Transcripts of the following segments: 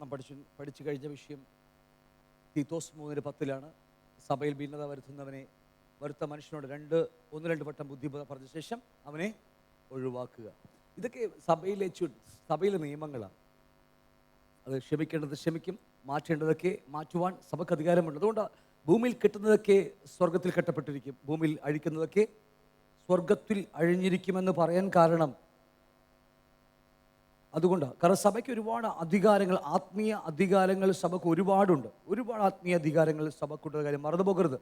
നാം പഠിച്ചു കഴിഞ്ഞ വിഷയം തീത്തോസ് 3:10 സഭയിൽ ഭിന്നത വരുത്ത മനുഷ്യനോട് ഒന്ന് രണ്ട് വട്ടം ബുദ്ധി പറഞ്ഞ ശേഷം അവനെ ഒഴിവാക്കുക. ഇതൊക്കെ സഭയിലെ നിയമങ്ങളാണ്. അത് ക്ഷമിക്കേണ്ടത് ക്ഷമിക്കും, മാറ്റേണ്ടതൊക്കെ മാറ്റുവാൻ സഭയ്ക്ക് അധികാരമുണ്ട്. അതുകൊണ്ട് ഭൂമിയിൽ കെട്ടുന്നതൊക്കെ സ്വർഗത്തിൽ കെട്ടപ്പെട്ടിരിക്കും, ഭൂമിയിൽ അഴിക്കുന്നതൊക്കെ സ്വർഗത്തിൽ അഴിഞ്ഞിരിക്കുമെന്ന് പറയാൻ കാരണം അതുകൊണ്ടാണ്. കാരണം സഭയ്ക്ക് ഒരുപാട് അധികാരങ്ങൾ, ആത്മീയ അധികാരങ്ങൾ സഭയ്ക്ക് ഒരുപാടുണ്ട്. ഒരുപാട് ആത്മീയ അധികാരങ്ങൾ സഭയ്ക്കുള്ള കാര്യം മറന്നു പോകരുത്.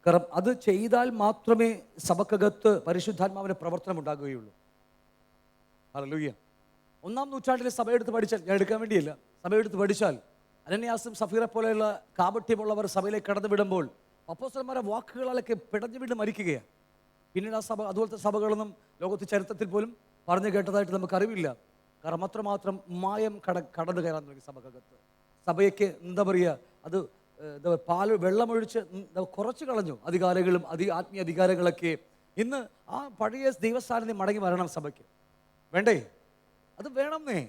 കാരണം അത് ചെയ്താൽ മാത്രമേ സഭക്കകത്ത് പരിശുദ്ധാത്മാവിൻ്റെ പ്രവർത്തനം ഉണ്ടാകുകയുള്ളൂ. ഹല്ലേലൂയ. 1-ാം നൂറ്റാണ്ടിലെ സഭയെടുത്ത് പഠിച്ചാൽ, ഞാൻ എടുക്കാൻ വേണ്ടിയല്ല, സഭയെടുത്ത് പഠിച്ചാൽ അനന്യാസും സഫീറെ പോലെയുള്ള കാപട്യമുള്ളവർ സഭയിലേക്ക് കടന്നു വിടുമ്പോൾ അപ്പോസ്തലന്മാരെ വാക്കുകളൊക്കെ പിടഞ്ഞു വീണ് മരിക്കുകയാണ്. പിന്നീട് ആ സഭ, അതുപോലത്തെ സഭകളൊന്നും ലോകത്ത് ചരിത്രത്തിൽ പോലും പറഞ്ഞു കേട്ടതായിട്ട് നമുക്കറിവില്ല. കാരണം അത്രമാത്രം മായം കടന്നു കയറാൻ തുടങ്ങി സഭക്കകത്ത്. സഭയ്ക്ക് എന്താ പറയുക, അത് വെള്ളമൊഴിച്ച് കുറച്ച് കളഞ്ഞു അധികാരങ്ങളും ആത്മീയ അധികാരങ്ങളൊക്കെ. ഇന്ന് ആ പഴയ ദൈവസ്ഥാനത്ത് മടങ്ങി വരണം സഭയ്ക്ക്, വേണ്ടേ? അത് വേണമെന്നേ.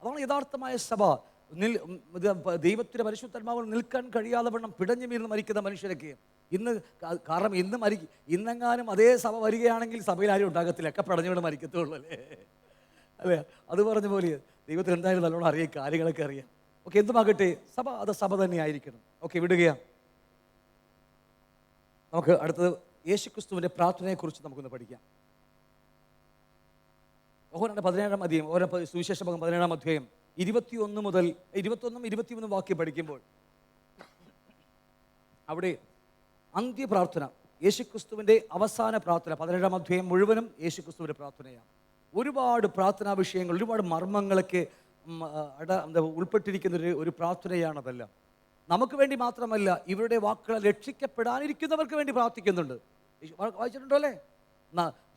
അതാണ് യഥാർത്ഥമായ സഭ. ദൈവത്തിൻ്റെ പരിശുദ്ധാത്മാവിൽ നിൽക്കാൻ കഴിയാതെ വണ്ണം പിടഞ്ഞു വീർന്ന് മരിക്കുന്ന മനുഷ്യരൊക്കെ ഇന്ന്, കാരണം ഇന്നെങ്ങാനും അതേ സഭ വരികയാണെങ്കിൽ സഭയിൽ ആരും ഉണ്ടാകത്തില്ല, ഒക്കെ പിടഞ്ഞു വീണ് മരിക്കത്തുള്ളൂ, അല്ലേ? അല്ലേ? അത് പറഞ്ഞ പോലെ ദൈവത്തിന് എന്തായാലും നല്ലോണം അറിയാം, കാര്യങ്ങളൊക്കെ അറിയാം. ഓക്കെ, എന്തുമാകട്ടെ, സഭ തന്നെ ആയിരിക്കണം. ഓക്കെ, വിടുകയാണ്. നമുക്ക് അടുത്തത് യേശുക്രിസ്തുവിൻ്റെ പ്രാർത്ഥനയെക്കുറിച്ച് നമുക്കൊന്ന് പഠിക്കാം. യോഹന്നാന്റെ 17-ാം അധ്യായം, സുവിശേഷ ഭാഗം 17-ാം അധ്യായം 21 മുതൽ 21-23 വാക്യം പഠിക്കുമ്പോൾ അവിടെ അന്ത്യപ്രാർത്ഥന, യേശുക്രിസ്തുവിൻ്റെ അവസാന പ്രാർത്ഥന, 17-ാം അധ്യായം മുഴുവനും യേശുക്രിസ്തുവിൻ്റെ പ്രാർത്ഥനയാണ്. ഒരുപാട് പ്രാർത്ഥനാ വിഷയങ്ങൾ, ഒരുപാട് മർമ്മങ്ങളൊക്കെ ഉൾപ്പെട്ടിരിക്കുന്ന ഒരു പ്രാർത്ഥനയാണതെല്ലാം. നമുക്ക് വേണ്ടി മാത്രമല്ല, ഇവരുടെ വാക്കുകൾ രക്ഷിക്കപ്പെടാനിരിക്കുന്നവർക്ക് വേണ്ടി പ്രാർത്ഥിക്കുന്നുണ്ട്. വായിച്ചിട്ടുണ്ടോ അല്ലേ?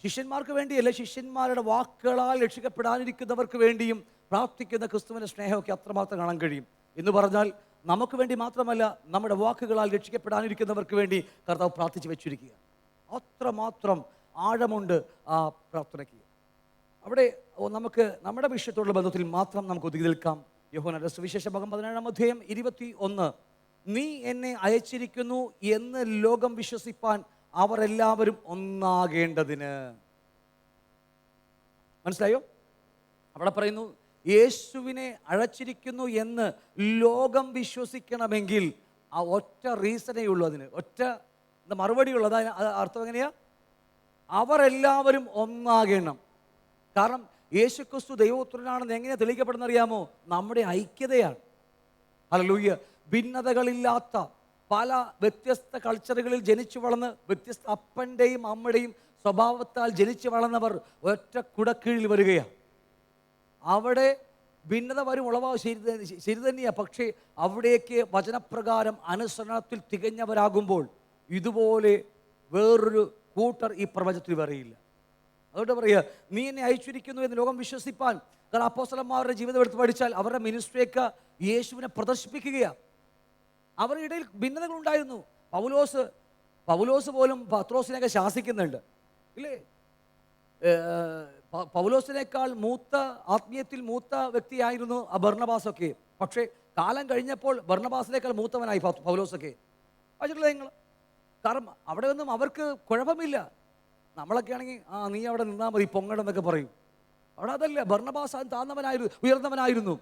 ശിഷ്യന്മാർക്ക് വേണ്ടിയല്ല, ശിഷ്യന്മാരുടെ വാക്കുകളാൽ രക്ഷിക്കപ്പെടാനിരിക്കുന്നവർക്ക് വേണ്ടിയും പ്രാർത്ഥിക്കുന്ന ക്രിസ്തുവിൻ്റെ സ്നേഹമൊക്കെ അത്രമാത്രം കാണാൻ കഴിയും. എന്ന് പറഞ്ഞാൽ നമുക്ക് വേണ്ടി മാത്രമല്ല, നമ്മുടെ വാക്കുകളാൽ രക്ഷിക്കപ്പെടാനിരിക്കുന്നവർക്ക് വേണ്ടി കർത്താവ് പ്രാർത്ഥിച്ച് വെച്ചിരിക്കുക. അത്രമാത്രം ആഴമുണ്ട് ആ പ്രാർത്ഥനയ്ക്ക്. അവിടെ നമുക്ക് നമ്മുടെ വിഷയത്തോടുള്ള ബന്ധത്തിൽ മാത്രം നമുക്ക് ഒതുങ്ങി നിൽക്കാം. യോഹന്നാന്റെ സുവിശേഷ ഭാഗം 17-ാം അധ്യായം 21, നീ എന്നെ അയച്ചിരിക്കുന്നു എന്ന് ലോകം വിശ്വസിപ്പാൻ അവർ എല്ലാവരും ഒന്നാകേണ്ടതിന്. മനസ്സിലായോ? അവിടെ പറയുന്നു, യേശുവിനെ അയച്ചിരിക്കുന്നു എന്ന് ലോകം വിശ്വസിക്കണമെങ്കിൽ ആ ഒറ്റ റീസണേ ഉള്ളൂ, അതിന് ഒറ്റ മറുപടിയുള്ളൂ. അതായത് അർത്ഥം എങ്ങനെയാ? അവരെല്ലാവരും ഒന്നാകണം. കാരണം യേശുക്രിസ്തു ദൈവപുത്രനാണെന്ന് എങ്ങനെ തെളിയിക്കപ്പെടുന്ന അറിയാമോ? നമ്മുടെ ഐക്യതയാണ്. ഹല്ലേലൂയ. ഭിന്നതകളില്ലാത്ത പല വ്യത്യസ്ത കൾച്ചറുകളിൽ ജനിച്ചു വളർന്ന് വ്യത്യസ്ത അപ്പൻ്റെയും അമ്മയുടെയും സ്വഭാവത്താൽ ജനിച്ചു വളർന്നവർ ഒറ്റ കുടക്കീഴിൽ വരികയാണ്. അവിടെ ഭിന്നത വരും, ഉളവാകും, ശരി തന്നെയാണ്. പക്ഷേ അവിടേക്ക് വചനപ്രകാരം അനുസരണത്തിൽ തികഞ്ഞവരാകുമ്പോൾ ഇതുപോലെ വേറൊരു കൂട്ടർ ഈ പ്രപഞ്ചത്തിൽ വരികയില്ല. അതുകൊണ്ട് പറയുക, നീ എന്നെ അയച്ചിരിക്കുന്നു എന്ന് ലോകം വിശ്വസിപ്പാൻ. കാരണം അപ്പോസ്തലന്മാരുടെ ജീവിതം എടുത്ത് പഠിച്ചാൽ അവരുടെ മിനിസ്ട്രിയൊക്കെ യേശുവിനെ പ്രദർശിപ്പിക്കുകയാണ്. അവരുടെ ഇടയിൽ ഭിന്നതകളുണ്ടായിരുന്നു. പൗലോസ് പോലും പത്രോസിനെയൊക്കെ ശാസിക്കുന്നുണ്ട്, ഇല്ലേ? പൗലോസിനേക്കാൾ ആത്മീയത്തിൽ മൂത്ത വ്യക്തിയായിരുന്നു ബർന്നബാസൊക്കെ. പക്ഷേ കാലം കഴിഞ്ഞപ്പോൾ ബർന്നബാസിനേക്കാൾ മൂത്തവനായി പൗലോസൊക്കെ. വായിച്ചിട്ടില്ല നിങ്ങൾ? കാരണം അവിടെ ഒന്നും അവർക്ക് കുഴപ്പമില്ല. നമ്മളൊക്കെ ആണെങ്കിൽ നീ അവിടെ നിന്നാൽ മതി, പൊങ്ങണമെന്നൊക്കെ പറയും. അവിടെ അതല്ല. ബർന്നബാസ് താഴ്ന്നവനായിരുന്നു, ഉയർന്നവനായിരുന്നു,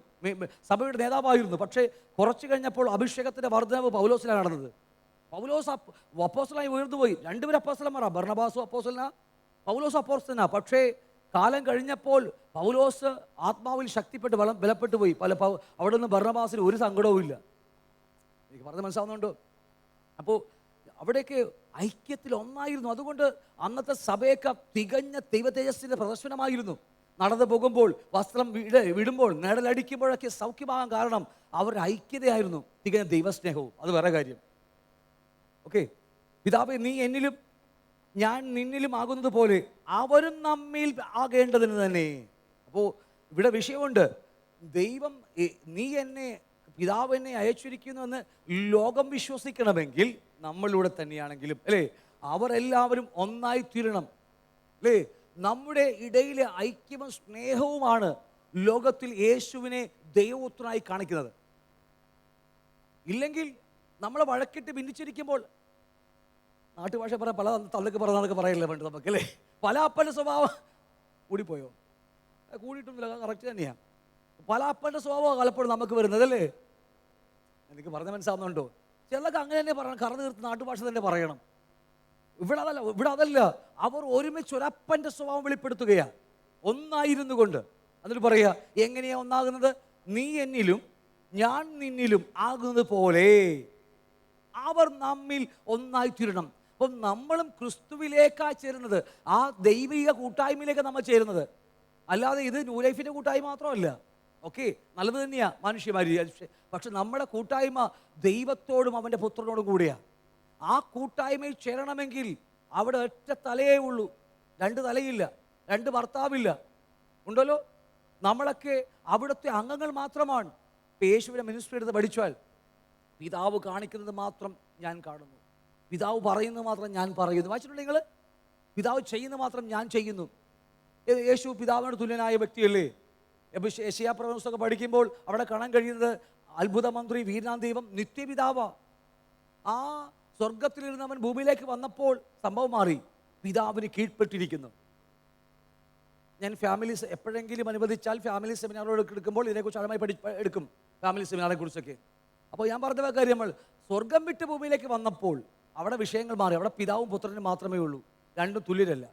സഭയുടെ നേതാവായിരുന്നു. പക്ഷേ കുറച്ച് കഴിഞ്ഞപ്പോൾ അഭിഷേകത്തിൻ്റെ വർദ്ധനവ് പൗലോസിലാണ് നടന്നത്. പൗലോസ് അപ്പോസ്തലനായി ഉയർന്നുപോയി. രണ്ടുപേരും അപ്പോസ്തലന്മാരാണ്, ബർന്നബാസും അപ്പോസ്തലനാ, പൗലോസ് അപ്പോസ്തലനാ. പക്ഷേ കാലം കഴിഞ്ഞപ്പോൾ പൗലോസ് ആത്മാവിൽ ശക്തിപ്പെട്ട് ബലപ്പെട്ടു പോയി. അവിടെ നിന്ന് ബർന്നബാസിന് ഒരു സങ്കടവും ഇല്ല. എനിക്ക് പറഞ്ഞ് മനസ്സിലാവുന്നുണ്ടോ? അപ്പോൾ അവിടേക്ക് ഐക്യത്തിൽ ഒന്നായിരുന്നു. അതുകൊണ്ട് അന്നത്തെ സഭയൊക്കെ തികഞ്ഞ ദൈവതേജസ്സിൻ്റെ പ്രദർശനമായിരുന്നു. നടന്നു പോകുമ്പോൾ, വസ്ത്രം വിടുമ്പോൾ, നിഴലടിക്കുമ്പോഴൊക്കെ സൗഖ്യമാകാൻ കാരണം അവരുടെ ഐക്യതയായിരുന്നു, തികഞ്ഞ ദൈവസ്നേഹവും. അത് വേറെ കാര്യം. ഓക്കെ, പിതാവേ നീ എന്നിലും ഞാൻ നിന്നിലും ആകുന്നത് പോലെ അവരും നമ്മിൽ ആകേണ്ടതിന് തന്നെ. അപ്പോൾ ഇവിടെ വിഷയമുണ്ട്. ദൈവം, പിതാവ് എന്നെ അയച്ചിരിക്കുന്നു എന്ന് ലോകം വിശ്വസിക്കണമെങ്കിൽ നമ്മളിലൂടെ തന്നെയാണെങ്കിലും, അല്ലേ, അവരെല്ലാവരും ഒന്നായി തീരണം, അല്ലേ? നമ്മുടെ ഇടയിലെ ഐക്യവും സ്നേഹവുമാണ് ലോകത്തിൽ യേശുവിനെ ദൈവപുത്രനായി കാണിക്കുന്നത്. ഇല്ലെങ്കിൽ നമ്മളെ വഴക്കിട്ട് ഭിന്നിച്ചിരിക്കുമ്പോൾ, നാട്ടുഭാഷ പറയാൻ പല തള്ളക്ക് പറഞ്ഞതൊക്കെ പറയില്ല വേണ്ട നമുക്കല്ലേ, പല അപ്പൻ്റെ സ്വഭാവം കൂടിപ്പോയോ, കൂടിയിട്ടൊന്നുമില്ല, കറക്റ്റ് തന്നെയാണ്. പല അപ്പൻ്റെ സ്വഭാവം പലപ്പോഴും നമുക്ക് വരുന്നതല്ലേ. എനിക്ക് പറഞ്ഞ മനസ്സിലാവുന്നുണ്ടോ? ചിലർക്ക് അങ്ങനെ തന്നെ പറയണം, കറന്ന് തീർത്ത് നാട്ടുഭാഷ തന്നെ പറയണം. ഇവിടെ അതല്ല, അവർ ഒരുമിച്ച് ഒരപ്പൻ്റെ സ്വഭാവം വെളിപ്പെടുത്തുകയാണ്, ഒന്നായിരുന്നു കൊണ്ട്. എന്നിട്ട് പറയുക, എങ്ങനെയാ ഒന്നാകുന്നത്? നീ എന്നിലും ഞാൻ നിന്നിലും ആകുന്നത് പോലെ അവർ നമ്മിൽ ഒന്നായിത്തീരണം. അപ്പം നമ്മളും ക്രിസ്തുവിലേക്കാ ചേരുന്നത്, ആ ദൈവിക കൂട്ടായ്മയിലേക്ക് നമ്മൾ ചേരുന്നത്. അല്ലാതെ ഇത് ന്യൂ ലൈഫിൻ്റെ കൂട്ടായ്മ മാത്രമല്ല. ഓക്കെ, നല്ലത് തന്നെയാണ് മനുഷ്യമാരി, പക്ഷെ നമ്മുടെ കൂട്ടായ്മ ദൈവത്തോടും അവൻ്റെ പുത്രനോടും കൂടിയാണ്. ആ കൂട്ടായ്മയിൽ ചേരണമെങ്കിൽ അവിടെ ഒറ്റ തലയേ ഉള്ളൂ, രണ്ട് തലയില്ല, രണ്ട് ഭർത്താവില്ല. ഉണ്ടല്ലോ, നമ്മളൊക്കെ അവിടുത്തെ അംഗങ്ങൾ മാത്രമാണ്. യേശുവിനെ മിനിസ്ട്രി എടുത്ത് പഠിച്ചാൽ പിതാവ് കാണിക്കുന്നത് മാത്രം ഞാൻ കാണുന്നു, പിതാവ് പറയുന്നത് മാത്രം ഞാൻ പറയുന്നു. വായിച്ചിട്ടുണ്ട് നിങ്ങൾ? പിതാവ് ചെയ്യുന്നത് മാത്രം ഞാൻ ചെയ്യുന്നു. യേശു പിതാവിനോട് തുല്യനായ വ്യക്തിയല്ലേ? യെശയ്യാ പ്രവചനമൊക്കെ പഠിക്കുമ്പോൾ അവിടെ കാണാൻ കഴിയുന്നത് അത്ഭുത മന്ത്രി, വീരനാം ദൈവം, നിത്യപിതാവ. ആ സ്വർഗത്തിലിരുന്ന് അവൻ ഭൂമിയിലേക്ക് വന്നപ്പോൾ സംഭവം മാറി, പിതാവിന് കീഴ്പ്പെട്ടിരിക്കുന്നു. ഞാൻ ഫാമിലീസ് എപ്പോഴെങ്കിലും അനുവദിച്ചാൽ ഫാമിലി സെമിനാറുകൾ എടുക്കുമ്പോൾ ഇതിനെക്കുറിച്ച് ആഴമായി എടുക്കും, ഫാമിലി സെമിനാറെ കുറിച്ചൊക്കെ. അപ്പോൾ ഞാൻ പറഞ്ഞ കാര്യം, നമ്മൾ സ്വർഗം വിട്ട് ഭൂമിയിലേക്ക് വന്നപ്പോൾ അവിടെ വിഷയങ്ങൾ മാറി. അവിടെ പിതാവും പുത്രനും മാത്രമേ ഉള്ളൂ, രണ്ടും തുല്യരല്ല.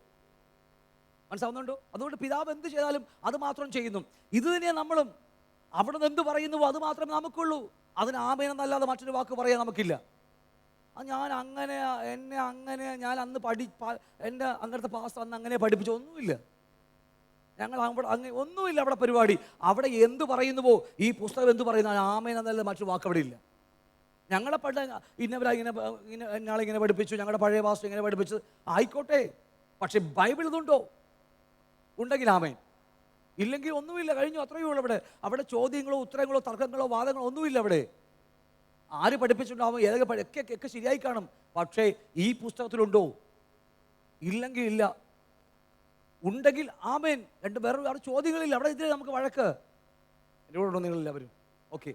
മനസ്സിലാവുന്നുണ്ടോ? അതുകൊണ്ട് പിതാവ് എന്ത് ചെയ്താലും അത് മാത്രം ചെയ്യുന്നു. ഇത് തന്നെയാണ് നമ്മളും. അവിടെ നിന്ന് എന്ത് പറയുന്നുവോ അത് മാത്രമേ നമുക്കുള്ളൂ. അതിന് ആമേനെന്നല്ലാതെ മറ്റൊരു വാക്ക് പറയാൻ നമുക്കില്ല. ഞാൻ അങ്ങനെ, എന്നെ അങ്ങനെ, ഞാൻ അന്ന് എൻ്റെ അങ്ങനത്തെ പാസ്റ്റർ അന്ന് അങ്ങനെ പഠിപ്പിച്ച ഒന്നുമില്ല. ഞങ്ങൾ അവിടെ അങ്ങനെ ഒന്നുമില്ല അവിടെ പരിപാടി. അവിടെ എന്ത് പറയുന്നുവോ, ഈ പുസ്തകം എന്ത് പറയുന്ന ആമേനെന്നല്ലാതെ മറ്റൊരു വാക്ക് അവിടെ ഇല്ല. ഞങ്ങളെ ഇന്നാളിങ്ങനെ പഠിപ്പിച്ചു, ഞങ്ങളുടെ പഴയ പാസ്റ്റർ ഇങ്ങനെ പഠിപ്പിച്ചത് ആയിക്കോട്ടെ, പക്ഷെ ബൈബിൾ ഇതുണ്ടോ? ഉണ്ടെങ്കിൽ ആമേൻ, ഇല്ലെങ്കിൽ ഒന്നുമില്ല, കഴിഞ്ഞു, അത്രയേ ഉള്ളൂ. അവിടെ ചോദ്യങ്ങളോ ഉത്തരങ്ങളോ തർക്കങ്ങളോ വാദങ്ങളോ ഒന്നുമില്ല. അവിടെ ആര് പഠിപ്പിച്ചിട്ടുണ്ടാവും, ഒക്കെ ശരിയായി കാണും, പക്ഷേ ഈ പുസ്തകത്തിലുണ്ടോ? ഇല്ലെങ്കിൽ ഇല്ല, ഉണ്ടെങ്കിൽ ആമേൻ. വേറെ ചോദ്യങ്ങളില്ല അവിടെ. ഇതിൽ നമുക്ക് വഴക്ക്. എൻ്റെ കൂടെ ഉണ്ടോ നിങ്ങളെല്ലാവരും? ഓക്കെ.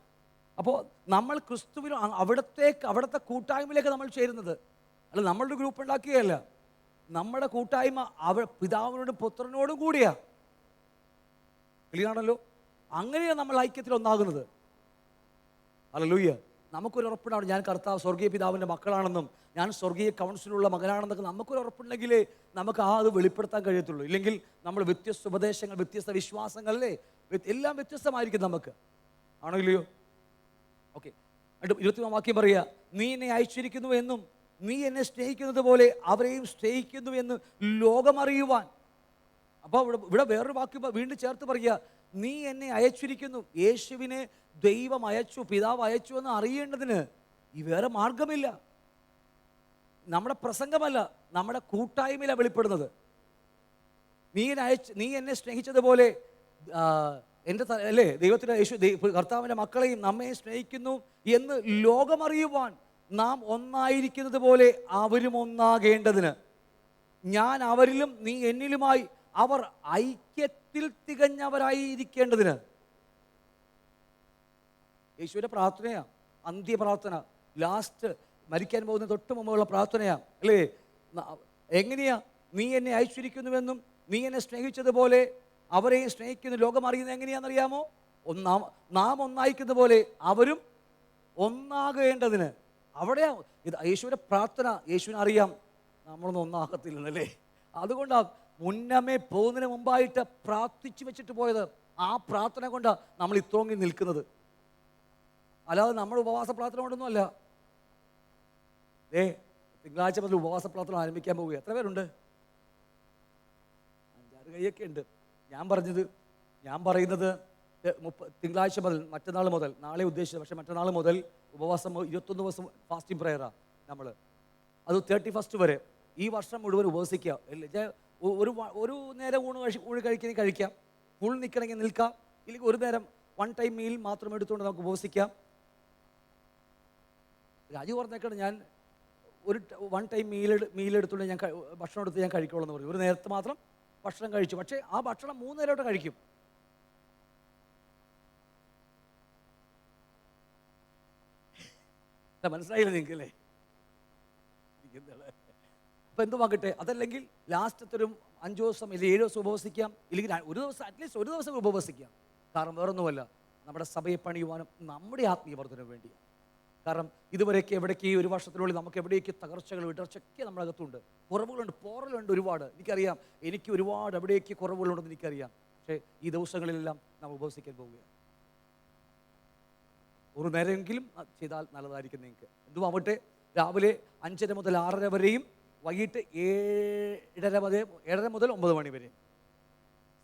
അപ്പോൾ നമ്മൾ ക്രിസ്തുവിനും അവിടുത്തെ കൂട്ടായ്മയിലേക്ക് നമ്മൾ ചേരുന്നത് അല്ല, നമ്മളുടെ ഗ്രൂപ്പ് ഉണ്ടാക്കുകയല്ല. നമ്മുടെ കൂട്ടായ്മ പിതാവിനോടും പുത്രനോടും കൂടിയാ. ക്ലിയറാണല്ലോ? അങ്ങനെയാണ് നമ്മൾ ഐക്യത്തിൽ ഒന്നാകുന്നത്. ഹല്ലേലൂയ. നമുക്കൊരു ഉറപ്പുണ്ടാവും, ഞാൻ കർത്താവ് സ്വർഗീയ പിതാവിൻ്റെ മക്കളാണെന്നും ഞാൻ സ്വർഗീയ കൗൺസിലുള്ള മകനാണെന്നൊക്കെ നമുക്കൊരു ഉറപ്പുണ്ടെങ്കിലേ നമുക്ക് അത് വെളിപ്പെടുത്താൻ കഴിയത്തുള്ളൂ. ഇല്ലെങ്കിൽ നമ്മൾ വ്യത്യസ്ത ഉപദേശങ്ങൾ, വ്യത്യസ്ത വിശ്വാസങ്ങളല്ലേ, എല്ലാം വ്യത്യസ്തമായിരിക്കും നമുക്ക്. ആണോ ഇല്ലയോ? ഓക്കെ. 21 വാക്യം പറയുക, നീ എന്നെ അയച്ചിരിക്കുന്നു എന്നും നീ എന്നെ സ്നേഹിക്കുന്നത് പോലെ അവരെയും സ്നേഹിക്കുന്നു എന്ന് ലോകമറിയുവാൻ. അപ്പോൾ ഇവിടെ വേറൊരു വാക്യം വീണ്ടും ചേർത്ത് പറയുക, നീ എന്നെ അയച്ചിരിക്കുന്നു. യേശുവിനെ ദൈവം അയച്ചു, പിതാവ് അയച്ചു എന്ന് അറിയേണ്ടതിന് ഈ വേറെ മാർഗമില്ല. നമ്മുടെ പ്രസംഗമല്ല, നമ്മുടെ കൂട്ടായ്മയിലാണ് വെളിപ്പെടുന്നത്. നീ എന്നെ സ്നേഹിച്ചതുപോലെ എൻ്റെ അല്ലേ, ദൈവത്തിൻ്റെ യേശു കർത്താവിൻ്റെ മക്കളെയും നമ്മെ സ്നേഹിക്കുന്നു എന്ന് ലോകമറിയുവാൻ നാം ഒന്നായിരിക്കുന്നത് പോലെ അവരും ഒന്നാകേണ്ടതിന് ഞാൻ അവരിലും നീ എന്നിലുമായി അവർ ഐക്യത്തിൽ തികഞ്ഞവരായിരിക്കേണ്ടതിന്. യേശുവിൻ്റെ പ്രാർത്ഥനയാണ്, അന്ത്യപ്രാർത്ഥന, ലാസ്റ്റ് മരിക്കാൻ പോകുന്ന തൊട്ട് മുമ്പുള്ള പ്രാർത്ഥനയാണ് അല്ലേ? എങ്ങനെയാ? നീ എന്നെ അയച്ചിരിക്കുന്നുവെന്നും നീ എന്നെ സ്നേഹിച്ചതുപോലെ അവരെയും സ്നേഹിക്കുന്നു. ലോകം അറിയുന്നത് എങ്ങനെയാണെന്നറിയാമോ? നാം ഒന്നായിക്കുന്ന പോലെ അവരും ഒന്നാകേണ്ടതിന്. അവിടെയാ ഇത് യേശുവിൻ്റെ പ്രാർത്ഥന. യേശുവിനെ അറിയാം നമ്മളൊന്നും ഒന്നാകത്തില്ലെന്നല്ലേ. അതുകൊണ്ടാണ് മുന്നമേ പോകുന്നതിന് മുമ്പായിട്ട് പ്രാർത്ഥിച്ചു വെച്ചിട്ട് പോയത്. ആ പ്രാർത്ഥന കൊണ്ടാണ് നമ്മൾ ഇത്രയും നിൽക്കുന്നത്. അല്ലാതെ നമ്മൾ ഉപവാസ പ്രാർത്ഥന കൊണ്ടൊന്നും അല്ല. തിങ്കളാഴ്ച മുതൽ ഉപവാസ പ്രാർത്ഥന ആരംഭിക്കാൻ പോവുക. എത്ര പേരുണ്ട്? 5-6 കൈയൊക്കെ ഉണ്ട്. ഞാൻ പറയുന്നത് തിങ്കളാഴ്ച മുതൽ, മറ്റന്നാൾ മുതൽ, നാളെ ഉദ്ദേശിച്ചത്, പക്ഷേ മറ്റന്നാൾ മുതൽ ഉപവാസം 21 ദിവസം ഫാസ്റ്റിംഗ് പ്രയറാണ് നമ്മൾ. അത് 31 വരെ ഈ വർഷം മുഴുവൻ ഉപവസിക്കുക. ഒരു നേരം ഊണ് കഴിക്കാം, ഫുൾ നിൽക്കണമെങ്കിൽ നിൽക്കാം, ഇല്ലെങ്കിൽ ഒരു നേരം വൺ ടൈം മീൽ മാത്രം എടുത്തുകൊണ്ട് നമുക്ക് ഉപവസിക്കാം. രാജു പറഞ്ഞേക്കാണ്, ഞാൻ ഒരു വൺ ടൈം മീൽ എടുത്തുകൊണ്ട് ഞാൻ ഭക്ഷണം എടുത്ത് ഞാൻ കഴിക്കുള്ളൂ എന്ന് പറഞ്ഞു. ഒരു നേരത്തെ മാത്രം ഭക്ഷണം കഴിച്ചു, പക്ഷേ ആ ഭക്ഷണം 3 നേരമായിട്ട് കഴിക്കും. മനസ്സിലായില്ല നിങ്ങൾക്ക് അല്ലേ? അപ്പം എന്തുവാകട്ടെ, അതല്ലെങ്കിൽ ലാസ്റ്റത്തെ ഒരു 5 ദിവസം അല്ലെങ്കിൽ 7 ദിവസം ഉപവസിക്കാം, ഇല്ലെങ്കിൽ ഒരു ദിവസം, അറ്റ്ലീസ്റ്റ് ഒരു ദിവസം ഉപവസിക്കാം. കാരണം വേറൊന്നുമല്ല, നമ്മുടെ സഭയെ പണിയുവാനും നമ്മുടെ ആത്മീയ വർദ്ധനവിന് വേണ്ടിയാണ്. കാരണം ഇതുവരെയൊക്കെ എവിടേക്ക് ഈ ഒരു വർഷത്തിനുള്ളിൽ നമുക്ക് എവിടേക്ക് തകർച്ചകൾ ഇടർച്ചയൊക്കെ നമ്മുടെ അകത്തുണ്ട്, കുറവുകളുണ്ട്, പോറലുണ്ട് ഒരുപാട്. എനിക്കറിയാം, എനിക്ക് ഒരുപാട് എവിടേക്ക് കുറവുകളുണ്ടെന്ന് എനിക്കറിയാം. പക്ഷേ ഈ ദിവസങ്ങളിലെല്ലാം നാം ഉപവസിക്കാൻ പോവുകയാണ്. ഒരു നേരമെങ്കിലും ചെയ്താൽ നല്ലതായിരിക്കും നിങ്ങൾക്ക്. എന്തുമാവട്ടെ, രാവിലെ 5:30 മുതൽ 6:30 വരെയും വൈകിട്ട് 7:30 മുതൽ 9 മണി വരെയും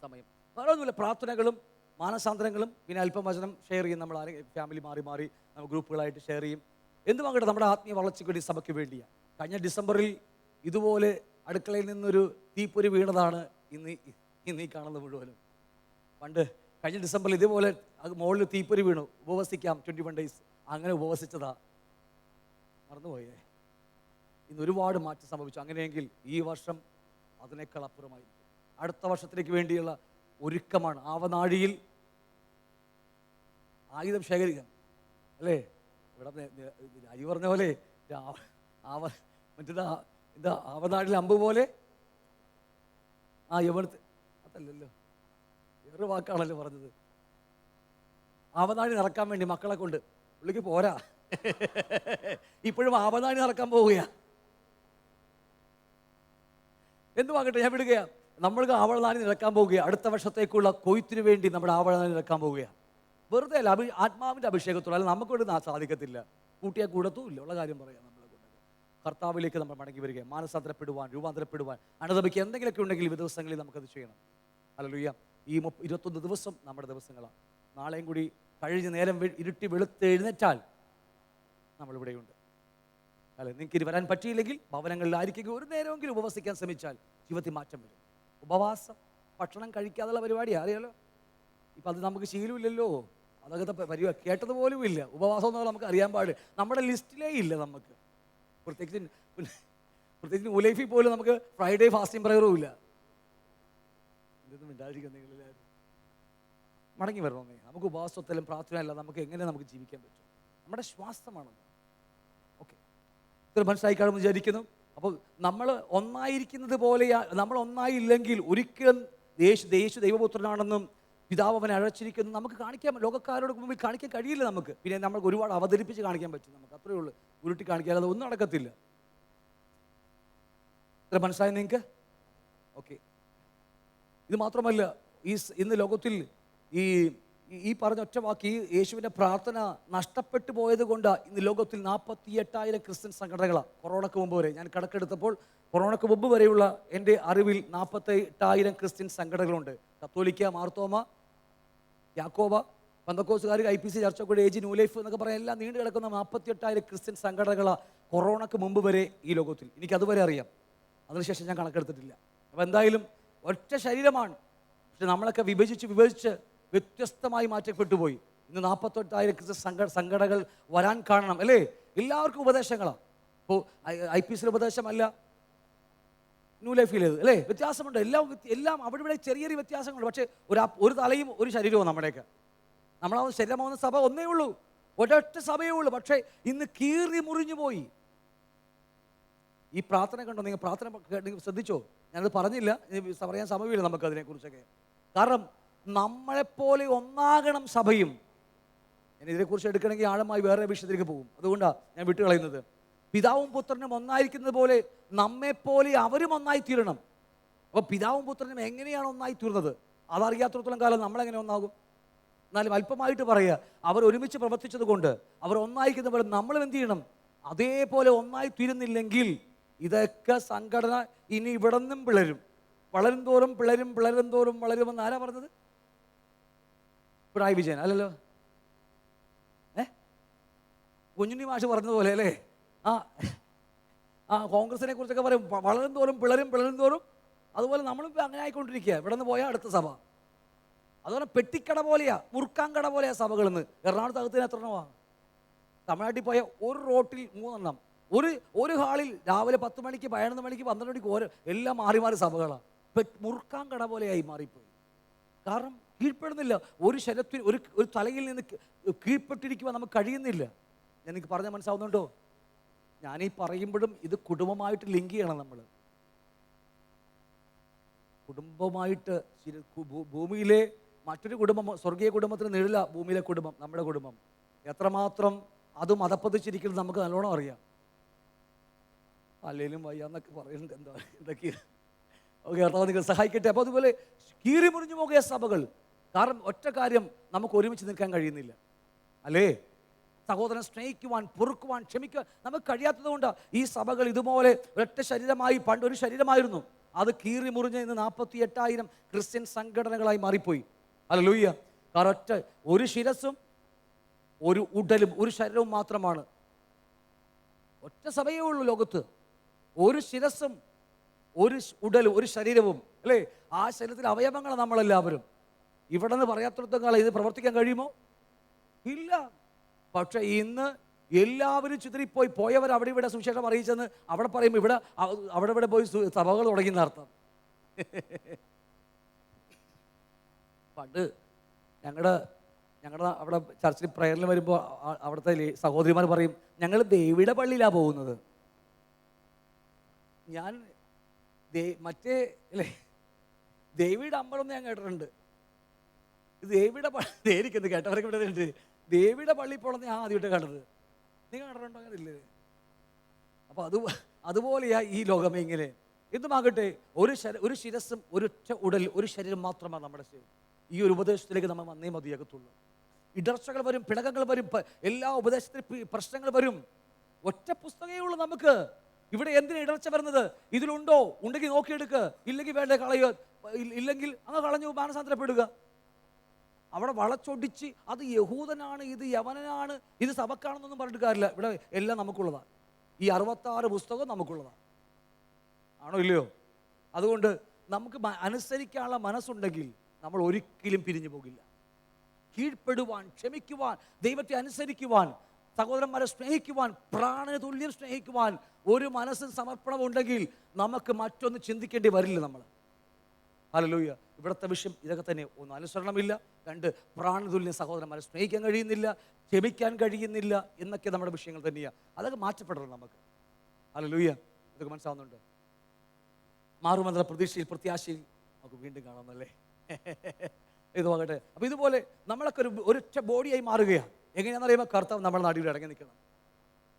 സമയം. വേറെ ഒന്നുമില്ല, പ്രാർത്ഥനകളും മാനസാന്തരങ്ങളും പിന്നെ അല്പം വചനം ഷെയർ ചെയ്യും. നമ്മൾ ഫാമിലി മാറി മാറി നമ്മൾ ഗ്രൂപ്പുകളായിട്ട് ഷെയർ ചെയ്യും. എന്തുമാകട്ടെ, നമ്മുടെ ആത്മീയ വളർച്ചയ്ക്ക് വേണ്ടി സഭയ്ക്ക് വേണ്ടിയാണ്. കഴിഞ്ഞ ഡിസംബറിൽ ഇതുപോലെ അടുക്കളയിൽ നിന്നൊരു തീപ്പൊരി വീണതാണ് ഇന്ന് ഈ കാണുന്നത് മുഴുവനും. പണ്ട് കഴിഞ്ഞ ഡിസംബറിൽ ഇതുപോലെ അത് മുകളിൽ തീപ്പൊരി വീണു. ഉപവസിക്കാം 21 ഡേയ്സ്, അങ്ങനെ ഉപവസിച്ചതാ, മറന്നുപോയേ. ഇന്ന് ഒരുപാട് മാറ്റം സംഭവിച്ചു. അങ്ങനെയെങ്കിൽ ഈ വർഷം അതിനേക്കാൾ അപ്പുറമായി അടുത്ത വർഷത്തിലേക്ക് വേണ്ടിയുള്ള ഒരുക്കമാണ്. ആവനാഴിയിൽ ആയുധം ശേഖരിക്കാം അല്ലേ? ഇവിടെ അരി പറഞ്ഞ പോലെ എന്താ ആവനാഴിൽ അമ്പ് പോലെ യവനത്തെ, അതല്ലല്ലോ, വേറെ വാക്കാണല്ലോ പറഞ്ഞത്. ആവനാഴി നടക്കാൻ വേണ്ടി മക്കളെ കൊണ്ട് പുള്ളിക്ക് പോരാ, ഇപ്പോഴും ആവനാഴി നടക്കാൻ പോവുകയാണ്. എന്തുവാകട്ടെ, ഞാൻ വിടുകയാണ്. നമ്മൾക്ക് ആവനാഴി നടക്കാൻ പോവുകയാണ്. അടുത്ത വർഷത്തേക്കുള്ള കൊയ്ത്തിന് വേണ്ടി നമ്മുടെ ആവനാഴി നടക്കാൻ പോവുകയാണ്. വെറുതെ അല്ല, ആത്മാവിൻ്റെ അഭിഷേകത്തോടെ അല്ല, നമുക്കൊണ്ട് സാധിക്കത്തില്ല, കൂട്ടിയാൽ കൂടത്തുമില്ല. ഉള്ള കാര്യം പറയാം. നമ്മളെ കൊണ്ട് കർത്താവിലേക്ക് നമ്മൾ മടങ്ങി വരികയാണ്. മാനസാന്തരപ്പെടുവാൻ, രൂപാന്തരപ്പെടുവാൻ, അനുദപിക്ക് എന്തെങ്കിലുമൊക്കെ ഉണ്ടെങ്കിൽ ഈ ദിവസങ്ങളിൽ നമുക്കത് ചെയ്യണം. ഹല്ലേലൂയ. ഈ 21 ദിവസം നമ്മുടെ ദിവസങ്ങളാണ്. നാളെയും കൂടി കഴിഞ്ഞ് നേരം ഇരുട്ടി വെളുത്ത് എഴുന്നേറ്റാൽ നമ്മളിവിടെയുണ്ട്. അല്ലെ, നിങ്ങൾക്ക് ഇനി വരാൻ പറ്റിയില്ലെങ്കിൽ ഭവനങ്ങളിലായിരിക്കും ഒരു നേരമെങ്കിലും ഉപവസിക്കാൻ ശ്രമിച്ചാൽ ജീവിതത്തിൽ മാറ്റം വരും. ഉപവാസം, ഭക്ഷണം കഴിക്കാതുള്ള പരിപാടിയാണ്, അറിയാലോ. ഇപ്പം അത് നമുക്ക് ശീലമില്ലല്ലോ, അതൊക്കെ കേട്ടതുപോലും ഇല്ല. ഉപവാസം എന്ന് പറഞ്ഞാൽ നമുക്ക് അറിയാൻ പാടില്ല, നമ്മുടെ ലിസ്റ്റിലേ ഇല്ല നമുക്ക്. പ്രത്യേകിച്ച് ഉലൈഫിൽ പോലും നമുക്ക് ഫ്രൈഡേ ഫാസ്റ്റിംഗ് പ്രയറും ഇല്ല. ഇതൊന്നും മിണ്ടാതിരിക്കും നിങ്ങളെല്ലാവരും. മടങ്ങി വരണമേ. നമുക്ക് ഉപവാസത്തിലും പ്രാർത്ഥന അല്ല, നമുക്ക് എങ്ങനെ നമുക്ക് ജീവിക്കാൻ പറ്റും? നമ്മുടെ ശ്വാസമാണെന്ന്. ഓക്കെ, ഇത്ര മനസ്സിലായി കാണുമെന്ന് വിചാരിക്കുന്നു. അപ്പോൾ നമ്മൾ ഒന്നായിരിക്കുന്നത് പോലെ, നമ്മൾ ഒന്നായില്ലെങ്കിൽ ഒരിക്കലും യേശു ദൈവപുത്രനാണെന്നും പിതാവ് അവനെ അഴച്ചിരിക്കുന്നു നമുക്ക് കാണിക്കാൻ, ലോകക്കാരോട് മുമ്പിൽ കാണിക്കാൻ കഴിയില്ല നമുക്ക്. പിന്നെ നമുക്ക് ഒരുപാട് അവതരിപ്പിച്ച് കാണിക്കാൻ പറ്റും, നമുക്ക് അത്രയേ ഉള്ളൂ. ഉരുട്ടി കാണിക്കാൻ അത് ഒന്നും നടക്കത്തില്ല. ഇത്ര മനസ്സിലായി നിങ്ങൾക്ക്? ഓക്കെ. ഇത് മാത്രമല്ല, ഇന്ന് ലോകത്തിൽ ഈ പറഞ്ഞ ഒറ്റ വാക്ക്, ഈ യേശുവിൻ്റെ പ്രാർത്ഥന നഷ്ടപ്പെട്ടു പോയത് കൊണ്ട് ഇന്ന് ലോകത്തിൽ 48,000 ക്രിസ്ത്യൻ സംഘടനകളാണ്. കൊറോണയ്ക്ക് മുമ്പ് വരെ, ഞാൻ കണക്കെടുത്തപ്പോൾ കൊറോണയ്ക്ക് മുമ്പ് വരെയുള്ള എൻ്റെ അറിവിൽ 48,000 ക്രിസ്ത്യൻ സംഘടനകളുണ്ട്. കത്തോലിക്ക, മാർത്തോമ, യാക്കോബ, പെന്തക്കോസ്തുകാർ, IPC, ചർച്ചക്കുടി, AG, ന്യൂ ലൈഫ് എന്നൊക്കെ പറയാൻ എല്ലാം നീണ്ടു കിടക്കുന്ന 48,000 ക്രിസ്ത്യൻ സംഘടനകളാണ് കൊറോണയ്ക്ക് മുമ്പ് വരെ ഈ ലോകത്തിൽ. എനിക്കതുവരെ അറിയാം, അതിനുശേഷം ഞാൻ കണക്കെടുത്തിട്ടില്ല. അപ്പോൾ എന്തായാലും ഒറ്റ ശരീരമാണ്, പക്ഷെ നമ്മളൊക്കെ വിഭജിച്ച് വ്യത്യസ്തമായി മാറ്റപ്പെട്ടു പോയി. ഇന്ന് 48,000 ക്രിസ്ത്യൻ സംഘടനകൾ വരാൻ കാരണം അല്ലേ? എല്ലാവർക്കും ഉപദേശങ്ങളാണ്. ഇപ്പോൾ IPC ഉപദേശമല്ല ന്യൂ ലൈഫിലേത് അല്ലേ? വ്യത്യാസമുണ്ട്. എല്ലാം അവിടെ ഇവിടെ ചെറിയ വ്യത്യാസങ്ങളുണ്ട്. പക്ഷേ ഒരു തലയും ഒരു ശരീരവും നമ്മുടെയൊക്കെ. നമ്മളാവുന്ന ശരീരമാവുന്ന സഭ ഒന്നേ ഉള്ളൂ, ഒരൊറ്റ സഭയേ ഉള്ളൂ. പക്ഷേ ഇന്ന് കീറി മുറിഞ്ഞു പോയി. ഈ പ്രാർത്ഥന കണ്ടോ നിങ്ങൾ? പ്രാർത്ഥന നിങ്ങൾ ശ്രദ്ധിച്ചോ? ഞാനത് പറഞ്ഞില്ല, പറയാൻ സമയമില്ല നമുക്ക് അതിനെക്കുറിച്ചൊക്കെ. കാരണം നമ്മളെപ്പോലെ ഒന്നാകണം സഭയും. ഞാൻ ഇതിനെക്കുറിച്ച് എടുക്കണമെങ്കിൽ ആഴമായി വേറെ വിഷയത്തിലേക്ക് പോകും, അതുകൊണ്ടാണ് ഞാൻ വിട്ടുകളയുന്നത്. പിതാവും പുത്രനും ഒന്നായിരിക്കുന്നത് പോലെ നമ്മെപ്പോലെ അവരും ഒന്നായി തീരണം. അപ്പോൾ പിതാവും പുത്രനും എങ്ങനെയാണ് ഒന്നായി തീർന്നത് അതറിയാത്തിടത്തോളം കാലം നമ്മളെങ്ങനെ ഒന്നാകും? എന്നാലും അല്പമായിട്ട് പറയുക, അവർ ഒരുമിച്ച് പ്രവർത്തിച്ചത് കൊണ്ട് അവർ ഒന്നായിരിക്കുന്ന പോലെ നമ്മളും എന്ത് ചെയ്യണം? അതേപോലെ ഒന്നായി തീരുന്നില്ലെങ്കിൽ ഇതൊക്കെ സംഘടന ഇനി ഇവിടെ നിന്നും വളരും തോറും പിളരും തോറും വളരുമെന്ന് ആരാ പറഞ്ഞത്? പിണറായി വിജയൻ അല്ലല്ലോ, കുഞ്ഞുണ്ണി മാഷ് പറഞ്ഞതുപോലെ അല്ലേ? കോൺഗ്രസിനെ കുറിച്ചൊക്കെ പറയും, വളരും തോറും പിളരും തോറും. അതുപോലെ നമ്മളും അങ്ങനെ ആയിക്കൊണ്ടിരിക്കുക. ഇവിടെ നിന്ന് പോയാൽ അടുത്ത സഭ. അതുപോലെ പെട്ടിക്കട പോലെയാ, മുറുക്കാൻകട പോലെയാ സഭകളെന്ന്. എറണാകുളത്ത് അകത്തിന് എത്ര എണ്ണമാണ്? തമിഴ്നാട്ടിൽ പോയ ഒരു റോട്ടിൽ 3 എണ്ണം, ഒരു ഹാളിൽ രാവിലെ 10 മണിക്ക് 11 മണിക്ക് 12 മണിക്ക് എല്ലാം മാറി സഭകളാണ്. മുറുക്കാൻകട പോലെയായി മാറിപ്പോയി. കാരണം കീഴ്പ്പെടുന്നില്ല. ഒരു ശരത്തിന് ഒരു തലയിൽ നിന്ന് കീഴ്പ്പെട്ടിരിക്കുവാൻ നമുക്ക് കഴിയുന്നില്ല. എനിക്ക് പറഞ്ഞാൽ മനസ്സാവുന്നുണ്ടോ? ഞാനീ പറയുമ്പോഴും ഇത് കുടുംബമായിട്ട് ലിങ്ക് ചെയ്യണം. നമ്മൾ കുടുംബമായിട്ട് ഭൂമിയിലെ മറ്റൊരു കുടുംബം, സ്വർഗീയ കുടുംബത്തിന് നിഴല ഭൂമിയിലെ കുടുംബം, നമ്മുടെ കുടുംബം എത്രമാത്രം അത് മതപ്പതിച്ചിരിക്കുന്നത് നമുക്ക് നല്ലോണം അറിയാം. അല്ലേലും വയ്യാന്നൊക്കെ പറയുന്നുണ്ട്, എന്താ എന്തൊക്കെയാണ്. ഓക്കെ, കർത്താവ് നിങ്ങൾ സഹായിക്കട്ടെ. അപ്പോൾ അതുപോലെ കീറി മുറിഞ്ഞു പോകുക സഭകൾ. കാരണം ഒറ്റ കാര്യം, നമുക്ക് ഒരുമിച്ച് നിൽക്കാൻ കഴിയുന്നില്ല, അല്ലേ? സഹോദരൻ സ്നേഹിക്കുവാൻ, പൊറുക്കുവാൻ, ക്ഷമിക്കുവാൻ നമുക്ക് കഴിയാത്തത് കൊണ്ടാണ് ഈ സഭകൾ ഇതുപോലെ ഒരൊറ്റ ശരീരമായി, പണ്ടൊരു ശരീരമായിരുന്നു, അത് കീറി മുറിഞ്ഞ് ഇന്ന് 48,000 ക്രിസ്ത്യൻ സംഘടനകളായി മാറിപ്പോയി. ഹല്ലേലൂയ. കാരണം ഒറ്റ ഒരു ശിരസും ഒരു ഉടലും ഒരു ശരീരവും മാത്രമാണ്. ഒറ്റ സഭയേ ഉള്ളൂ ലോകത്ത്. ഒരു ശിരസും ഒരു ഉടലും ഒരു ശരീരവും, അല്ലേ? ആ ശരീരത്തിലെ അവയവങ്ങളാണ് നമ്മളെല്ലാവരും. ഇവിടെ നിന്ന് പറയാത്തിടത്തോളം കാലം ഇത് പ്രവർത്തിക്കാൻ കഴിയുമോ? ഇല്ല. പക്ഷെ ഇന്ന് എല്ലാവരും ചിതറിപ്പോയി. പോയവർ അവിടെ ഇവിടെ സുവിശേഷം അറിയിച്ചെന്ന് അവിടെ പറയുമ്പോൾ അവിടെ ഇവിടെ പോയി സഭകൾ തുടങ്ങിയെന്ന് അർത്ഥം. പണ്ട് ഞങ്ങളുടെ അവിടെ ചർച്ചിൽ പ്രയറിൽ വരുമ്പോൾ അവിടുത്തെ സഹോദരിമാർ പറയും, ഞങ്ങൾ ദേവിയുടെ പള്ളിയിലാണ് പോകുന്നത്. ഞാൻ മറ്റേ അല്ലേ ദേവിയുടെ അമ്പലം ഞാൻ കേട്ടിട്ടുണ്ട്. ഇത് ദേവിയുടെ പള്ളി എനിക്കെന്ത് കേട്ടവരൊക്കെ ഇവിടെ ഉണ്ട്. ദേവിയുടെ പള്ളിയിൽ പോകണമെന്ന് ഞാൻ ആദ്യമായിട്ട് കണ്ടത്. നിങ്ങൾ കണ്ടിട്ടുണ്ടോ? അങ്ങനെ ഇല്ലേ? അപ്പോൾ അതുപോലെയാ ഈ ലോകമേ. ഇങ്ങനെ എന്തുമാകട്ടെ, ഒരു ശിരസും ഒരൊറ്റ ഉടൽ ഒരു ശരീരം മാത്രമാണ് നമ്മുടെ ശരീരം. ഈ ഒരു ഉപദേശത്തിലേക്ക് നമ്മൾ വന്നേ മതിയാകത്തുള്ളൂ. ഇടർച്ചകൾ വരും, പിണകങ്ങൾ വരും, എല്ലാ ഉപദേശത്തിൽ പ്രശ്നങ്ങൾ വരും. ഒറ്റ പുസ്തകമേ ഉള്ളൂ നമുക്ക്. ഇവിടെ എന്തിനാ ഇടർച്ച വരുന്നത്? ഇതിലുണ്ടോ? ഉണ്ടെങ്കിൽ നോക്കിയെടുക്കുക, ഇല്ലെങ്കിൽ വേണ്ട കളയുക, ഇല്ലെങ്കിൽ അങ്ങ് കളഞ്ഞു മാനസാന്തരപ്പെടുക. അവിടെ വളച്ചൊടിച്ച് അത് യഹൂദനാണ്, ഇത് യവനനാണ്, ഇത് സഭക്കാണെന്നൊന്നും പറഞ്ഞിട്ട് കാര്യമില്ല. ഇവിടെ എല്ലാം നമുക്കുള്ളതാണ്. ഈ 66 പുസ്തകവും നമുക്കുള്ളതാണ്. ആണോ ഇല്ലയോ? അതുകൊണ്ട് നമുക്ക് അനുസരിക്കാനുള്ള മനസ്സുണ്ടെങ്കിൽ നമ്മൾ ഒരിക്കലും പിരിഞ്ഞു പോകില്ല. കീഴ്പ്പെടുവാൻ, ക്ഷമിക്കുവാൻ, ദൈവത്തെ അനുസരിക്കുവാൻ, സഹോദരന്മാരെ സ്നേഹിക്കുവാൻ, പ്രാണന തുല്യം സ്നേഹിക്കുവാൻ ഒരു മനസ്സിന് സമർപ്പണം ഉണ്ടെങ്കിൽ നമുക്ക് മറ്റൊന്ന് ചിന്തിക്കേണ്ടി വരില്ല നമ്മൾ. ഹല്ലേലൂയ. ഇവിടുത്തെ വിഷയം ഇതൊക്കെ തന്നെ. ഒന്ന്, അനുസരണമില്ല. 2, പ്രാണതുല്യം സഹോദരന്മാരെ സ്നേഹിക്കാൻ കഴിയുന്നില്ല, ക്ഷമിക്കാൻ കഴിയുന്നില്ല എന്നൊക്കെ നമ്മുടെ വിഷയങ്ങൾ തന്നെയാണ്. അതൊക്കെ മാറ്റപ്പെടണം നമുക്ക്. ഹല്ലേലൂയ. ഇതൊക്കെ മനസ്സിലാവുന്നുണ്ട്? മാറുമെന്നുള്ള പ്രതീക്ഷയിൽ, പ്രത്യാശയിൽ നമുക്ക് വീണ്ടും കാണാമെന്നല്ലേ? ഇതുമാകട്ടെ. അപ്പോൾ ഇതുപോലെ നമ്മളൊക്കെ ഒരൊറ്റ ബോഡിയായി മാറുകയാണ്. എങ്ങനെയാണെന്ന് അറിയുമ്പോൾ കർത്താവ് നമ്മുടെ നാട്ടിൽ ഇറങ്ങി നിൽക്കണം.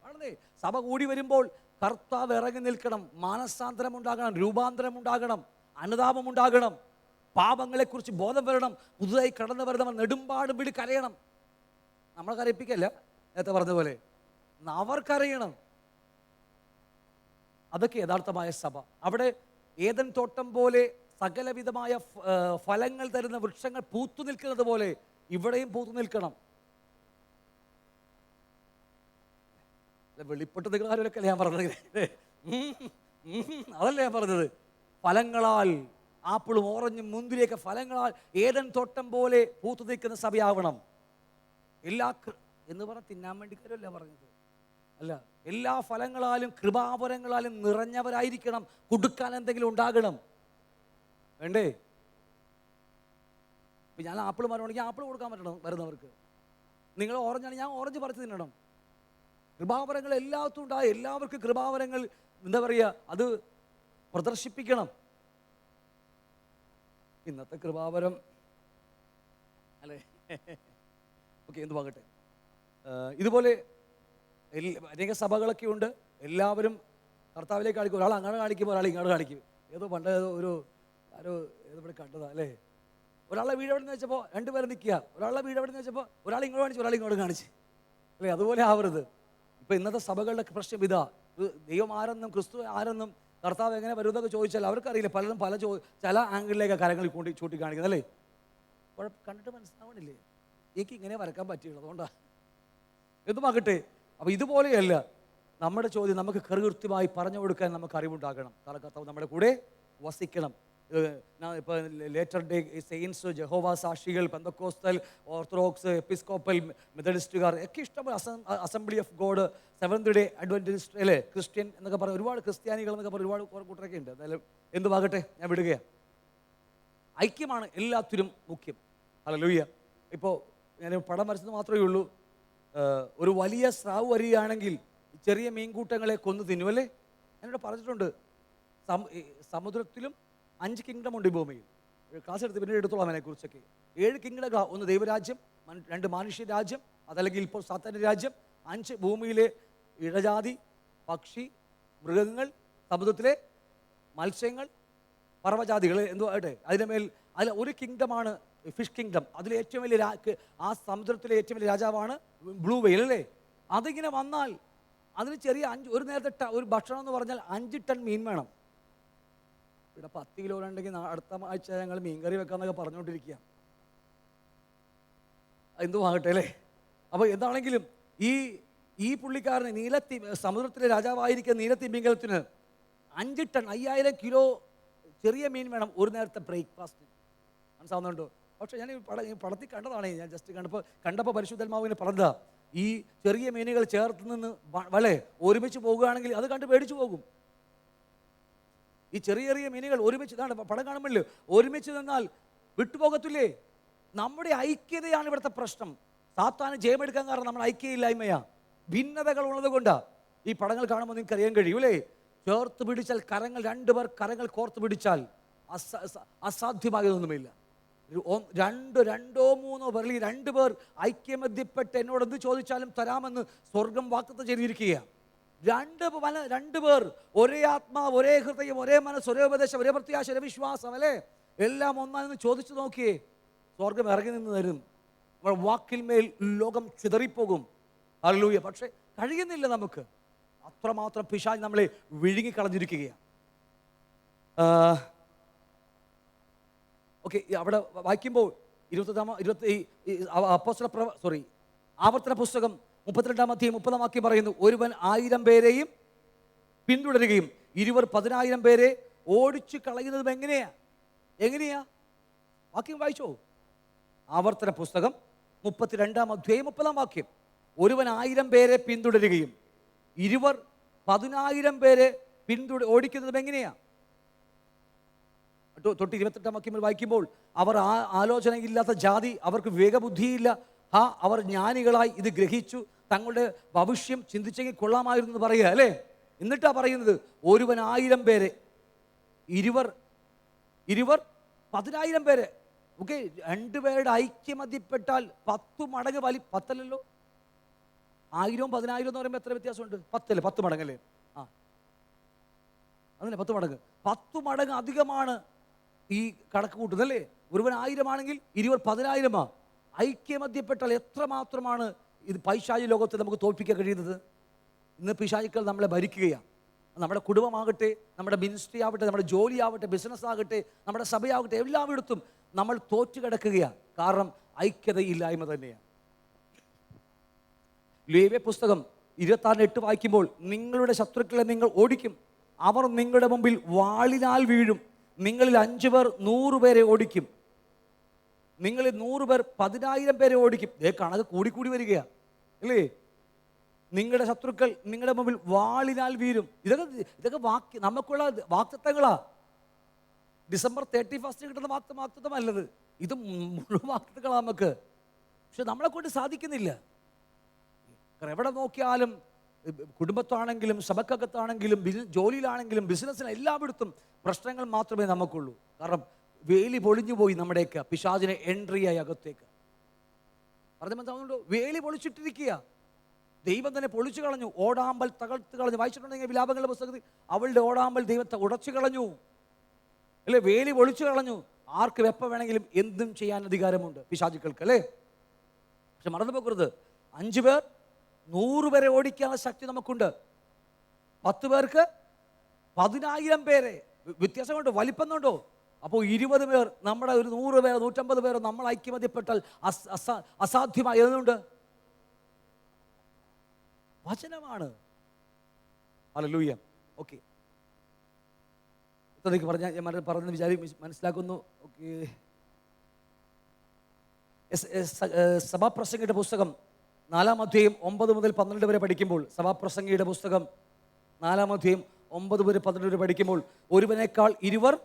ആണല്ലേ? സഭ കൂടി വരുമ്പോൾ കർത്താവ് ഇറങ്ങി നിൽക്കണം. മാനസാന്തരം ഉണ്ടാകണം, രൂപാന്തരം ഉണ്ടാകണം, അനുതാപം ഉണ്ടാകണം, പാപങ്ങളെക്കുറിച്ച് ബോധം വരണം, പുതുതായി കടന്നു വരുന്നവർ നെടുമ്പാടും പിടി കരയണം. നമ്മളെ കരയിപ്പിക്കല്ല, നേരത്തെ പറഞ്ഞതുപോലെ അവർക്കറിയണം. അതൊക്കെ യഥാർത്ഥമായ സഭ. അവിടെ ഏദൻ തോട്ടം പോലെ സകലവിധമായ ഫലങ്ങൾ തരുന്ന വൃക്ഷങ്ങൾ പൂത്തു നിൽക്കുന്നത് പോലെ ഇവിടെയും പൂത്തു നിൽക്കണം. വെളിപ്പെട്ട് നിൽക്കുന്ന കാര്യമൊക്കെ ഞാൻ പറഞ്ഞത്, അതല്ല ഞാൻ പറഞ്ഞത്. ഫലങ്ങളാൽ, ആപ്പിളും ഓറഞ്ചും മുന്തിരിയൊക്കെ ഫലങ്ങളാൽ ഏദൻ തോട്ടം പോലെ പൂത്തു നിൽക്കുന്ന സഭയാവണം. എന്ന് പറഞ്ഞാൽ തിന്നാൻ വേണ്ടി കാര്യമല്ല പറഞ്ഞത്, അല്ല. എല്ലാ ഫലങ്ങളാലും കൃപാവരങ്ങളാലും നിറഞ്ഞവരായിരിക്കണം. കൊടുക്കാൻ എന്തെങ്കിലും ഉണ്ടാകണം, വേണ്ടേ? ഇപ്പം ഞാൻ ആപ്പിൾ മരമാണെങ്കിൽ ആപ്പിൾ കൊടുക്കാൻ പറ്റണം വരുന്നവർക്ക്. നിങ്ങൾ ഓറഞ്ചാണെങ്കിൽ ഞാൻ ഓറഞ്ച് പറിച്ച് തിന്നണം. കൃപാവരങ്ങൾ എല്ലാത്തും ഉണ്ടാകും. എല്ലാവർക്കും കൃപാവരങ്ങൾ എന്താ പറയുക, അത് പ്രദർശിപ്പിക്കണം. ഇന്നത്തെ കൃപാവരം അല്ലേ? ഓക്കെ, എന്തുവാകട്ടെ. ഇതുപോലെ അനേക സഭകളൊക്കെ ഉണ്ട്. എല്ലാവരും കർത്താവിലേക്ക് കാണിക്കും. ഒരാൾ അങ്ങനെ കാണിക്കുമ്പോൾ ഒരാൾ ഇങ്ങോട്ട് കാണിക്കും. ഏതോ പണ്ട് ആരോ ഇവിടെ കണ്ടതാ അല്ലേ? ഒരാളെ വീട് എവിടെ നിന്ന് വെച്ചപ്പോൾ 2 പേര് നിൽക്കുക. ഒരാളെ വീട് എവിടെ നിന്ന് വെച്ചപ്പോൾ ഒരാൾ ഇങ്ങോട്ട് കാണിച്ചു, ഒരാൾ ഇങ്ങോട്ട് കാണിച്ച്, അല്ലേ? അതുപോലെ ആവരുത്. ഇപ്പം ഇന്നത്തെ സഭകളുടെ പ്രശ്നം ഇതാ. ദൈവം ആരെന്നും ക്രിസ്തു ആരെന്നും കർത്താവ് എങ്ങനെ വരുന്നതൊക്കെ ചോദിച്ചാൽ അവർക്കറിയില്ല. പലരും ചില ആംഗിളിലേക്ക് കരങ്ങളിൽ ചൂട്ടി കാണിക്കുന്നത്, അല്ലേ? കണ്ടിട്ട് മനസ്സിലാവണില്ലേ? എനിക്ക് ഇങ്ങനെ വരക്കാൻ പറ്റിയുള്ളൂ, അതുകൊണ്ടാണ്. എന്തുമാകട്ടെ. അപ്പോൾ ഇതുപോലെയല്ല നമ്മുടെ ചോദ്യം. നമുക്ക് കൃത്യമായി പറഞ്ഞു കൊടുക്കാൻ നമുക്ക് അറിവുണ്ടാകണം. കാരണം കർത്താവ് നമ്മുടെ കൂടെ വസിക്കണം. ഇപ്പോൾ ലേറ്റർ ഡേ സെയിൻസ്, ജഹോവ സാക്ഷികൾ, പെന്തക്കോസ്തൽ, ഓർത്തഡോക്സ്, എപ്പിസ്കോപ്പൽ, മെത്തഡിസ്റ്റുകാർ ഒക്കെ ഇഷ്ടംപോലെ, assembly of God, seventh day Adventist, അല്ലേ, ക്രിസ്ത്യൻ എന്നൊക്കെ പറഞ്ഞ ഒരുപാട് ക്രിസ്ത്യാനികൾ എന്നൊക്കെ പറഞ്ഞ ഒരുപാട് കൂട്ടരൊക്കെ ഉണ്ട്. എന്തായാലും എന്തുമാകട്ടെ, ഞാൻ വിടുകയാണ്. ഐക്യമാണ് എല്ലാത്തിനും മുഖ്യം. ഹല്ലേലൂയ. ഇപ്പോൾ ഞാൻ പടം വരച്ചത് മാത്രമേ ഉള്ളൂ. ഒരു വലിയ സ്രാവ് വരികയാണെങ്കിൽ ചെറിയ മീൻകൂട്ടങ്ങളെ കൊന്നു തിന്നുമല്ലേ? എന്നോട് പറഞ്ഞിട്ടുണ്ട്. ഈ സമുദ്രത്തിലും 5 കിങ്ഡം ഉണ്ട് ഈ ഭൂമിയിൽ. ക്ലാസ് എടുത്ത് പിന്നീട് എടുത്തോളാം അതിനെക്കുറിച്ചൊക്കെ. 7 കിങ്ഡം. ഒന്ന് ദൈവരാജ്യം, 2 മാനുഷ്യ രാജ്യം, അതല്ലെങ്കിൽ ഇപ്പോൾ സാത്താൻ്റെ രാജ്യം, 5 ഭൂമിയിലെ ഇഴജാതി, പക്ഷി, മൃഗങ്ങൾ, സമുദ്രത്തിലെ മത്സ്യങ്ങൾ, പർവ്വജാതികൾ എന്തോ ആട്ടെ. അതിൽ ഒരു കിങ്ഡമാണ് ഫിഷ് കിങ്ഡം. അതിൽ ഏറ്റവും വലിയ ആ സമുദ്രത്തിലെ ഏറ്റവും വലിയ രാജാവാണ് ബ്ലൂ വെയിൽ അല്ലേ? അതിങ്ങനെ വന്നാൽ അതിന് ചെറിയ ഒരു നേരത്തെ ഒരു ഭക്ഷണം എന്ന് പറഞ്ഞാൽ 5 ടൺ മീൻ വേണം. ഇവിടെ 10 കിലോ ഉണ്ടെങ്കിൽ അടുത്ത ആഴ്ച ഞങ്ങൾ മീൻകറി വെക്കാന്നൊക്കെ പറഞ്ഞുകൊണ്ടിരിക്കുക. എന്തോ ആകട്ടെ അല്ലേ? അപ്പോൾ എന്താണെങ്കിലും ഈ പുള്ളിക്കാരന് സമുദ്രത്തിലെ രാജാവായിരിക്കുന്ന നീലത്തിമിംഗലത്തിന് 5 ടൺ 5000 കിലോ ചെറിയ മീൻ വേണം ഒരു നേരത്തെ ബ്രേക്ക്ഫാസ്റ്റ്. മനസ്സിലാവുന്നുണ്ടോ? പക്ഷേ ഞാൻ പടത്തിൽ കണ്ടതാണ്. ഞാൻ ജസ്റ്റ് കണ്ടപ്പോൾ പരിശുദ്ധാത്മാവിനെ പറഞ്ഞതാ, ഈ ചെറിയ മീനുകൾ ചേർത്ത് നിന്ന് ഒരുമിച്ച് പോകുകയാണെങ്കിൽ അത് കണ്ട് പേടിച്ചു പോകും. ഈ ചെറിയ ചെറിയ മീനുകൾ ഒരുമിച്ച്, ഇതാണ് പടം കാണുമ്പോഴല്ലോ, ഒരുമിച്ച് നിന്നാൽ വിട്ടുപോകത്തില്ലേ? നമ്മുടെ ഐക്യതയാണ് ഇവിടുത്തെ പ്രശ്നം. സാത്താന് ജയമെടുക്കാൻ കാരണം നമ്മുടെ ഐക്യയില്ലായ്മയാ, ഭിന്നതകൾ ഉള്ളത് കൊണ്ടാ. ഈ പടങ്ങൾ കാണുമ്പോൾ നിങ്ങൾക്ക് അറിയാൻ കഴിയും അല്ലേ? ചേർത്ത് പിടിച്ചാൽ കരങ്ങൾ, 2 പേർ കരങ്ങൾ കോർത്ത് പിടിച്ചാൽ അസാധ്യമായതൊന്നുമില്ല. രണ്ടോ മൂന്നോ പേർ, 2 പേർ ഐക്യമധ്യപ്പെട്ട് എന്നോട് എന്ത് ചോദിച്ചാലും തരാമെന്ന് സ്വർഗം വാഗ്ദത്തം ചെയ്തിരിക്കുകയാണ്. 2 പേർ, ഒരേ ആത്മാവ്, ഒരേ ഹൃദയം, ഒരേ മനസ്സ്, ഒരേ ഉപദേശം, ഒരേ പ്രത്യാശ, ഒരേ വിശ്വാസം അല്ലേ? എല്ലാം ഒന്നാണെന്ന് ചോദിച്ചു നോക്കിയേ, സ്വർഗം ഇറങ്ങി നിന്ന് തരും. വാക്കിൽ മേൽ ലോകം ചിതറിപ്പോകും. ഹല്ലേലൂയ. പക്ഷെ കഴിയുന്നില്ല നമുക്ക്. അത്രമാത്രം പിശാച് നമ്മളെ വിഴുങ്ങിക്കളഞ്ഞിരിക്കുകയാണ്. ഓക്കെ, അവിടെ വായിക്കുമ്പോൾ ആവർത്തന പുസ്തകം 32-ാം അധ്യായം 30-ാം വാക്യം പറയുന്നു, ഒരുവൻ 1000 പേരെയും പിന്തുടരുകയും 20 10,000 പേരെ ഓടിച്ചു കളയുന്നതും എങ്ങനെയാ? വാക്യം വായിച്ചോ. ആവർത്തന പുസ്തകം 32-ാം അധ്യായം 30-ാം വാക്യം. ഒരുവൻ 1000 പേരെ പിന്തുടരുകയും 20 10,000 പേരെ ഓടിക്കുന്നതും എങ്ങനെയാ? തൊട്ട് 28-ാം വാക്യം വായിക്കുമ്പോൾ, അവർ ആലോചനയില്ലാത്ത ജാതി, അവർക്ക് വിവേകബുദ്ധിയില്ല, അവർ ജ്ഞാനികളായി ഇത് ഗ്രഹിച്ചു, തങ്ങളുടെ ഭവിഷ്യം ചിന്തിച്ചെങ്കിൽ കൊള്ളാമായിരുന്നു എന്ന് പറയുക അല്ലേ? എന്നിട്ടാ പറയുന്നത്, ഒരുവൻ 1000 പേരെ 20 10,000 പേരെ. ഓക്കെ, 2 പേരുടെ ഐക്യമധ്യപ്പെട്ടാൽ 10 മടങ്ങ് 10 അല്ലല്ലോ, 1000 10,000 എന്ന് പറയുമ്പോൾ എത്ര വ്യത്യാസമുണ്ട്? 10 അല്ലേ? 10 മടങ്ങല്ലേ? അതല്ലേ 10 മടങ്ങ്. 10 മടങ്ങ് അധികമാണ് ഈ കണക്ക് കൂട്ടുന്നല്ലേ? ഒരുവൻ 1000 ആണെങ്കിൽ 20 10,000 ഐക്യമധ്യപ്പെട്ടാൽ എത്രമാത്രമാണ് ഇത് പൈശാചി ലോകത്തെ നമുക്ക് തോൽപ്പിക്കാൻ കഴിയുന്നത്? ഇന്ന് പിശാചുക്കൾ നമ്മളെ ഭരിക്കുകയാണ്. നമ്മുടെ കുടുംബമാകട്ടെ, നമ്മുടെ മിനിസ്ട്രി ആവട്ടെ, നമ്മുടെ ജോലി ആവട്ടെ, ബിസിനസ് ആകട്ടെ, നമ്മുടെ സഭയാകട്ടെ, എല്ലായിടത്തും നമ്മൾ തോറ്റു കിടക്കുകയാണ്. കാരണം ഐക്യതയില്ലായ്മ തന്നെയാണ്. ലേവ്യ പുസ്തകം 26:8 വായിക്കുമ്പോൾ, നിങ്ങളുടെ ശത്രുക്കളെ നിങ്ങൾ ഓടിക്കും, അവർ നിങ്ങളുടെ മുമ്പിൽ വാളിനാൽ വീഴും, നിങ്ങളിൽ 5 പേർ 100 പേരെ ഓടിക്കും, നിങ്ങളിൽ 100 പേർ 10,000 പേരെ ഓടിക്കും. കണക്ക് കൂടിക്കൂടി വരികയാണ് അല്ലേ? നിങ്ങളുടെ ശത്രുക്കൾ നിങ്ങളുടെ മുമ്പിൽ വാളിനാൽ വീഴും. ഇതൊക്കെ നമുക്കുള്ള വാക്തത്വങ്ങളാ. ഡിസംബർ 31 കിട്ടുന്ന വാക്തത്വമല്ലത്, ഇത് മുഴുവൻ വാക്തത്വങ്ങളാണ് നമുക്ക്. പക്ഷെ നമ്മളെ കൊണ്ട് സാധിക്കുന്നില്ല. എവിടെ നോക്കിയാലും, കുടുംബത്താണെങ്കിലും സഭക്കകത്താണെങ്കിലും ജോലിയിലാണെങ്കിലും ബിസിനസ്സിന് എല്ലായിടത്തും പ്രശ്നങ്ങൾ മാത്രമേ നമുക്കുള്ളൂ. കാരണം വേലി പൊളിഞ്ഞു പോയി നമ്മുടെയൊക്കെ പിശാചിനെ എൻട്രിയായി അകത്തേക്ക്. പറഞ്ഞ മനസ്സിലാവുന്നുണ്ടോ? വേലി പൊളിച്ചിട്ടിരിക്കുക. ദൈവം തന്നെ പൊളിച്ചു കളഞ്ഞു, ഓടാമ്പൽ തകർത്ത് കളഞ്ഞു. വായിച്ചിട്ടുണ്ടെങ്കിൽ വിലാപങ്ങളുടെ പുസ്തകത്തിൽ, അവളുടെ ഓടാമ്പൽ ദൈവത്തെ ഉടച്ചു കളഞ്ഞു അല്ലേ? വേലി പൊളിച്ചു കളഞ്ഞു. ആർക്ക് എപ്പോൾ വേണമെങ്കിലും എന്തും ചെയ്യാൻ അധികാരമുണ്ട് പിശാചുക്കൾക്ക് അല്ലേ? പക്ഷെ മറന്നു പോകരുത്, 5 പേർ 100 പേരെ ഓടിക്കാനുള്ള ശക്തി നമുക്കുണ്ട്. 10 പേർക്ക് 10,000 പേരെ. വ്യത്യാസം കൊണ്ട് വലിപ്പം കൊണ്ടോ? അപ്പോൾ 20 പേർ, നമ്മുടെ ഒരു 100 പേർ 150 പേർ നമ്മൾ ഐക്യമധ്യപ്പെട്ടാൽ അസാധ്യമായതുകൊണ്ട് വചനമാണ്. ഹല്ലേലൂയ. ഓക്കെ, ഇത്രയ്ക്ക് പറഞ്ഞാൽ ഞാൻ പറഞ്ഞെന്ന് മനസ്സിലാക്കുന്നു. ഓക്കെ, സഭാപ്രസംഗിയുടെ പുസ്തകം 4-ാം അധ്യായം 9 മുതൽ 12 വരെ പഠിക്കുമ്പോൾ, സഭാപ്രസംഗിയുടെ പുസ്തകം 4-ാം അധ്യായം 9 മുതൽ 12 വരെ പഠിക്കുമ്പോൾ, ഒരുവനേക്കാൾ 20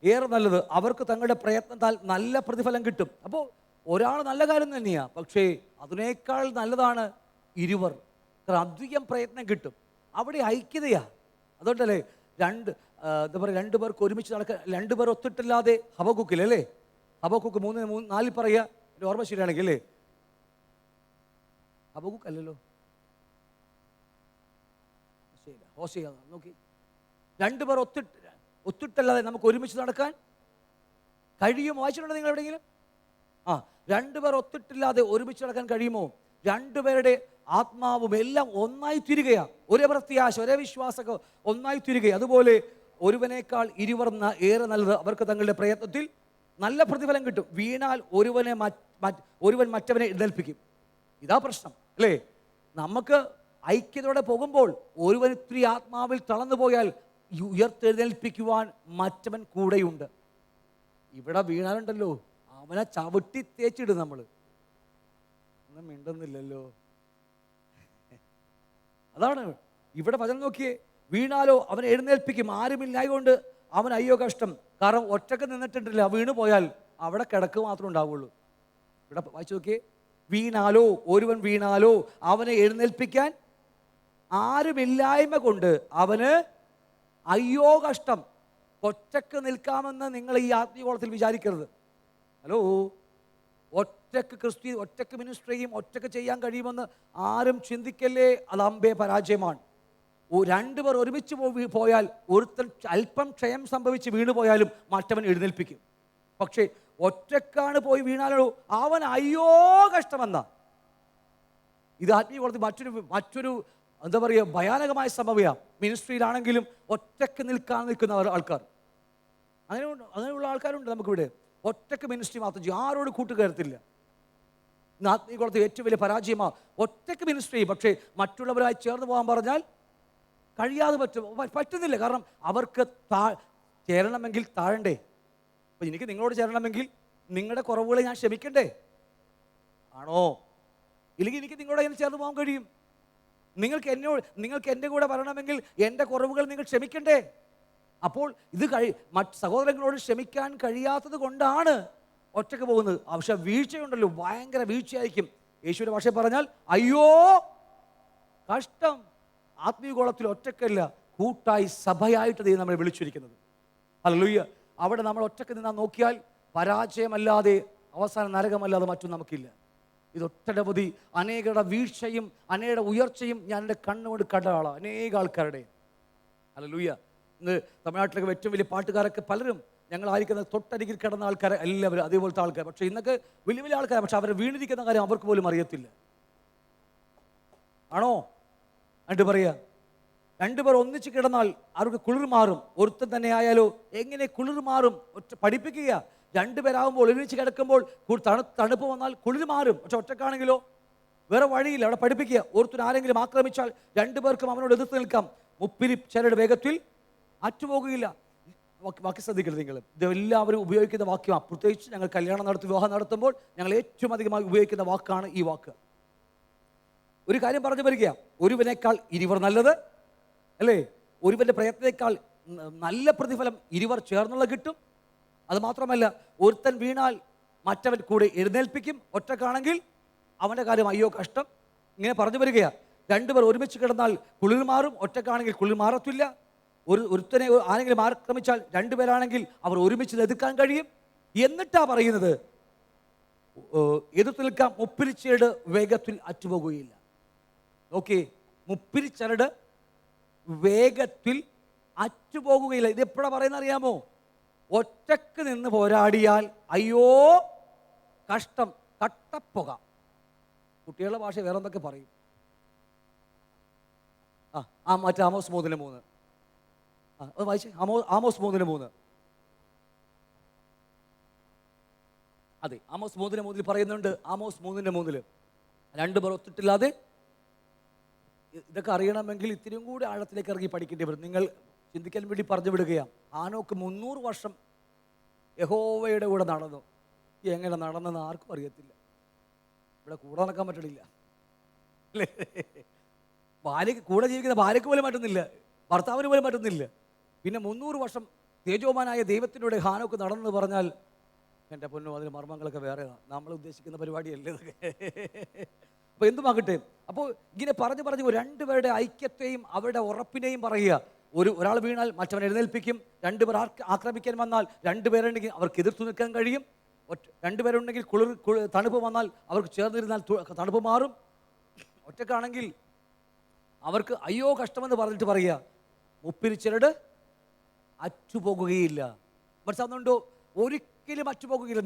ഏറെ നല്ലത്, അവർക്ക് തങ്ങളുടെ പ്രയത്നത്താൽ നല്ല പ്രതിഫലം കിട്ടും. അപ്പോൾ ഒരാൾ നല്ല കാര്യം തന്നെയാണ്, പക്ഷേ അതിനേക്കാൾ നല്ലതാണ് ഇരുവർ. കാരണം അധികം പ്രയത്നം കിട്ടും, അവിടെ ഐക്യതയാ. അതുകൊണ്ടല്ലേ എന്താ പറയുക, 2 പേർക്ക് ഒരുമിച്ച് നടക്കാൻ, 2 പേർ ഒത്തിട്ടില്ലാതെ ഹബക്കൂക്കിലല്ലേ, ഹബക്കൂക്ക് 3:4 പറയുക, എൻ്റെ ഓർമ്മ ശരിയാണെങ്കിൽ അല്ലേ, ഹബക്കൂക്ക് അല്ലല്ലോ, ശരി ഹോശേയ നോക്കി. 2 പേർ ഒത്തിട്ടല്ലാതെ നമുക്ക് ഒരുമിച്ച് നടക്കാൻ കഴിയുമോ? വായിച്ചിട്ടുണ്ടോ നിങ്ങൾ എവിടെയെങ്കിലും? 2 പേർ ഒത്തിട്ടില്ലാതെ ഒരുമിച്ച് നടക്കാൻ കഴിയുമോ? 2 പേരുടെ ആത്മാവും എല്ലാം ഒന്നായി തീരുകയാണ്. ഒരേ പ്രത്യാശ, ഒരേ വിശ്വാസമൊക്കെ ഒന്നായി തീരുകയാണ്. അതുപോലെ ഒരുവനേക്കാൾ ഇരുവർ ഏറെ നല്ലത് അവർക്ക് തങ്ങളുടെ പ്രയത്നത്തിൽ നല്ല പ്രതിഫലം കിട്ടും. വീണാൽ ഒരുവൻ മറ്റവനെ എഴുന്നേൽപ്പിക്കും. ഇതാ പ്രശ്നം അല്ലേ? നമുക്ക് ഐക്യതയോടെ പോകുമ്പോൾ ഒരുവൻ ഇത്തിരി ആത്മാവിൽ തളർന്നു പോയാൽ ഉയർത്തെഴുന്നേൽപ്പിക്കുവാൻ മറ്റവൻ കൂടെയുണ്ട്. ഇവിടെ വീണാലുണ്ടല്ലോ, അവനെ ചവിട്ടി തേച്ചിടും. നമ്മൾ ഒന്നും മിണ്ടുന്നില്ലല്ലോ. അതാണ് ഇവിടെ വചനം നോക്കിയേ. വീണാലോ അവനെ എഴുന്നേൽപ്പിക്കും, ആരുമില്ലായകൊണ്ട് അവൻ അയ്യോ കഷ്ടം. കാരണം ഒറ്റക്ക് നിന്നിട്ടുണ്ടല്ലോ, വീണു പോയാൽ അവിടെ കിടക്ക് മാത്രമേ ഉണ്ടാവുള്ളൂ. ഇവിടെ വായിച്ചു നോക്കിയേ, ഒരുവൻ വീണാലോ അവനെ എഴുന്നേൽപ്പിക്കാൻ ആരുമില്ലായ്മ കൊണ്ട് അവന് അയ്യോ കഷ്ടം. ഒറ്റക്ക് നിൽക്കാമെന്ന് നിങ്ങൾ ഈ ആത്മീയകോളത്തിൽ വിചാരിക്കരുത്. ഹലോ, ഒറ്റക്ക് മിനിസ്ട്രിയും ഒറ്റക്ക് ചെയ്യാൻ കഴിയുമെന്ന് ആരും ചിന്തിക്കല്ലേ. അത് അമ്പേ പരാജയമാണ്. 2 പേർ ഒരുമിച്ച് പോയാൽ ഒരുത്തൻ അല്പം ക്ഷയം സംഭവിച്ച് വീണു പോയാലും മറ്റവൻ എഴുന്നേൽപ്പിക്കും. പക്ഷേ ഒറ്റക്കാണ് പോയി വീണാലോ അവൻ അയ്യോ കഷ്ടമെന്ന. ഇത് ആത്മീയകോളത്തിൽ മറ്റൊരു എന്താ പറയുക, ഭയാനകമായ സംഭവമാണ്. മിനിസ്ട്രിയിലാണെങ്കിലും ഒറ്റക്ക് നിൽക്കുന്ന ആൾക്കാർ, അങ്ങനെയുള്ള ആൾക്കാരുണ്ട് നമുക്കിവിടെ. ഒറ്റക്ക് മിനിസ്ട്രി മാത്രം ചെയ്യും, ആരോട് കൂട്ടുകയറത്തില്ല. ഇന്ന് ആത്മീയകോളത്തിൽ ഏറ്റവും വലിയ പരാജയമാണ് ഒറ്റക്ക് മിനിസ്ട്രി. പക്ഷേ മറ്റുള്ളവരായി ചേർന്ന് പോകാൻ പറഞ്ഞാൽ കഴിയാതെ പറ്റുന്നില്ല. കാരണം അവർക്ക് ചേരണമെങ്കിൽ താഴണ്ടേ. അപ്പം എനിക്ക് നിങ്ങളോട് ചേരണമെങ്കിൽ നിങ്ങളുടെ കുറവുകളെ ഞാൻ ക്ഷമിക്കണ്ടേ? ആണോ? ഇല്ലെങ്കിൽ എനിക്ക് നിങ്ങളോട് എങ്ങനെ ചേർന്ന് പോകാൻ കഴിയും? നിങ്ങൾക്ക് എൻ്റെ കൂടെ വരണമെങ്കിൽ എൻ്റെ കുറവുകൾ നിങ്ങൾ ക്ഷമിക്കണ്ടേ? അപ്പോൾ ഇത് മറ്റ് സഹോദരങ്ങളോട് ക്ഷമിക്കാൻ കഴിയാത്തത് കൊണ്ടാണ് ഒറ്റക്ക് പോകുന്നത്. പക്ഷെ വീഴ്ചയുണ്ടല്ലോ, ഭയങ്കര വീഴ്ചയായിരിക്കും. യേശുവിൻ്റെ ഭാഷയിൽ പറഞ്ഞാൽ അയ്യോ കഷ്ടം. ആത്മീയകോളത്തിൽ ഒറ്റക്കല്ല, കൂട്ടായി സഭയായിട്ട് ദൈവം നമ്മളെ വിളിച്ചിരിക്കുന്നത്. ഹല്ലേലൂയ. അവിടെ നമ്മൾ ഒറ്റക്ക് നിന്നാൽ നോക്കിയാൽ പരാജയമല്ലാതെ അവസാനം നരകമല്ലാതെ മറ്റും നമുക്കില്ല. ഇതൊട്ടനവധി അനേകരുടെ വീഴ്ചയും അനേകരുടെ ഉയർച്ചയും ഞാൻ എൻ്റെ കണ്ണുകൊണ്ട് കണ്ട ആളാണ്, അനേക ആൾക്കാരുടെ. ഹല്ലേലൂയ. ഇന്ന് തമിഴ്നാട്ടിലൊക്കെ ഏറ്റവും വലിയ പാട്ടുകാരൊക്കെ പലരും ഞങ്ങളായിരിക്കുന്ന തൊട്ടരികിൽ കിടന്ന ആൾക്കാരെ എല്ലാവരും അതേപോലത്തെ ആൾക്കാർ. പക്ഷേ ഇന്നൊക്കെ വലിയ വലിയ ആൾക്കാർ, പക്ഷെ അവർ വീണിരിക്കുന്ന കാര്യം അവർക്ക് പോലും അറിയത്തില്ല. ആണോ? എന്നിട്ട് പറയുക, 2 പേർ ഒന്നിച്ച് കിടന്നാൽ അവർക്ക് കുളിർ മാറും. ഒരുത്തൻ തന്നെ ആയാലോ എങ്ങനെ കുളിർ മാറും? പഠിപ്പിക്കുക. 2 പേരാകുമ്പോൾ ഒരുമിച്ച് കിടക്കുമ്പോൾ തണുപ്പ് വന്നാൽ കുളിർ മാറും. പക്ഷെ ഒറ്റക്കാണെങ്കിലോ വേറെ വഴിയില്ല. അവിടെ പഠിപ്പിക്കുക, ഒരുത്തൻ ആരെങ്കിലും ആക്രമിച്ചാൽ 2 പേർക്കും അവനോട് എതിർത്ത് നിൽക്കാം. മുപ്പിരി ചരട് വേഗത്തിൽ അറ്റുപോകുകയില്ല. വാക്യം ശ്രദ്ധിക്കരുത് നിങ്ങൾ, ഇതെല്ലാവരും ഉപയോഗിക്കുന്ന വാക്യമാണ്. പ്രത്യേകിച്ച് ഞങ്ങൾ കല്യാണം വിവാഹം നടത്തുമ്പോൾ ഞങ്ങൾ ഏറ്റവും അധികമായി ഉപയോഗിക്കുന്ന വാക്കാണ് ഈ വാക്ക്. ഒരു കാര്യം പറഞ്ഞു വരിക, ഒരുവനേക്കാൾ ഇരുവർ നല്ലത് അല്ലേ? ഒരുവന്റെ പ്രയത്നത്തേക്കാൾ നല്ല പ്രതിഫലം ഇരുവർ ചേർന്നുള്ള കിട്ടും. അത് മാത്രമല്ല, ഒരുത്തൻ വീണാൽ മറ്റവൻ കൂടെ എഴുന്നേൽപ്പിക്കും. ഒറ്റക്കാണെങ്കിൽ അവൻ്റെ കാര്യം അയ്യോ കഷ്ടം. ഇങ്ങനെ പറഞ്ഞു വരികയാണ്. 2 പേർ ഒരുമിച്ച് കിടന്നാൽ കുളിർ മാറും, ഒറ്റക്കാണെങ്കിൽ കുളിർ മാറത്തില്ല. ഒരുത്തനെ ആരെങ്കിലും ആക്രമിച്ചാൽ 2 പേരാണെങ്കിൽ അവർ ഒരുമിച്ച് എതിർക്കാൻ കഴിയും. എന്നിട്ടാ പറയുന്നത്, എതിർത്ത് നിൽക്കാം, മുപ്പിരിച്ചരട് വേഗത്തിൽ അറ്റുപോകുകയില്ല. ഓക്കെ, മുപ്പിരിച്ചരട് വേഗത്തിൽ അറ്റുപോകുകയില്ല. ഇത് എപ്പോഴാണ് പറയുന്നത് അറിയാമോ? ഒറ്റക്ക് നിന്ന് പോരാടിയാൽ അയ്യോ കഷ്ടം, കട്ടപ്പുക. കുട്ടികളുടെ ഭാഷ വേറെ എന്തൊക്കെ പറയും. മറ്റേ ആമോസ് 3:3. വായിച്ചേ, ആമോസ് 3:3. അതെ, ആമോസ് 3:3 പറയുന്നുണ്ട്. ആമോസ് 3:3 2 പേർ ഒത്തിട്ടില്ലാതെ. ഇതൊക്കെ അറിയണമെങ്കിൽ ഇത്തിരിയും കൂടി ആഴത്തിലേക്ക് ഇറങ്ങി പഠിക്കേണ്ടി വരും. നിങ്ങൾ ചിന്തിക്കാൻ വേണ്ടി പറഞ്ഞു വിടുകയാണ്. ആനോക്ക് 300 വർഷം യഹോവയുടെ കൂടെ നടന്നു. എങ്ങനെ നടന്നെന്ന് ആർക്കും അറിയത്തില്ല. ഇവിടെ കൂടെ നടക്കാൻ പറ്റണില്ല അല്ലേ? ഭാര്യയ്ക്ക് കൂടെ ജീവിക്കുന്ന ഭാര്യയ്ക്ക് പോലും പറ്റുന്നില്ല, ഭർത്താവിന് പോലും പറ്റുന്നില്ല. പിന്നെ 300 വർഷം തേജോമാനായ ദൈവത്തിലൂടെ ഹാനോക്ക് നടന്നെന്ന് പറഞ്ഞാൽ എൻ്റെ പൊന്നും, അതിന് മർമ്മങ്ങളൊക്കെ വേറെയാണ്. നമ്മൾ ഉദ്ദേശിക്കുന്ന പരിപാടിയല്ലേ ഇതൊക്കെ. അപ്പോൾ എന്തുമാകട്ടെ, അപ്പോൾ ഇങ്ങനെ പറഞ്ഞു പറഞ്ഞു രണ്ടുപേരുടെ ഐക്യത്തെയും അവരുടെ ഉറപ്പിനെയും പറയുക. ഒരാൾ വീണാൽ മറ്റവൻ എഴുന്നേൽപ്പിക്കും. രണ്ടുപേർ ആക്രമിക്കാൻ വന്നാൽ രണ്ടുപേരുണ്ടെങ്കിൽ അവർക്ക് എതിർത്തു നിൽക്കാൻ കഴിയും. രണ്ടുപേരുണ്ടെങ്കിൽ തണുപ്പ് വന്നാൽ അവർക്ക് ചേർന്നിരുന്നാൽ തണുപ്പ് മാറും. ഒറ്റക്കാണെങ്കിൽ അവർക്ക് അയ്യോ കഷ്ടമെന്ന് പറഞ്ഞിട്ട് പറയുക, മുപ്പിരിച്ചിരട് അറ്റുപോകുകയില്ല. മനസ്സിലാകുന്നുണ്ടോ? ഒരിക്കലും അറ്റുപോകുകയില്ല.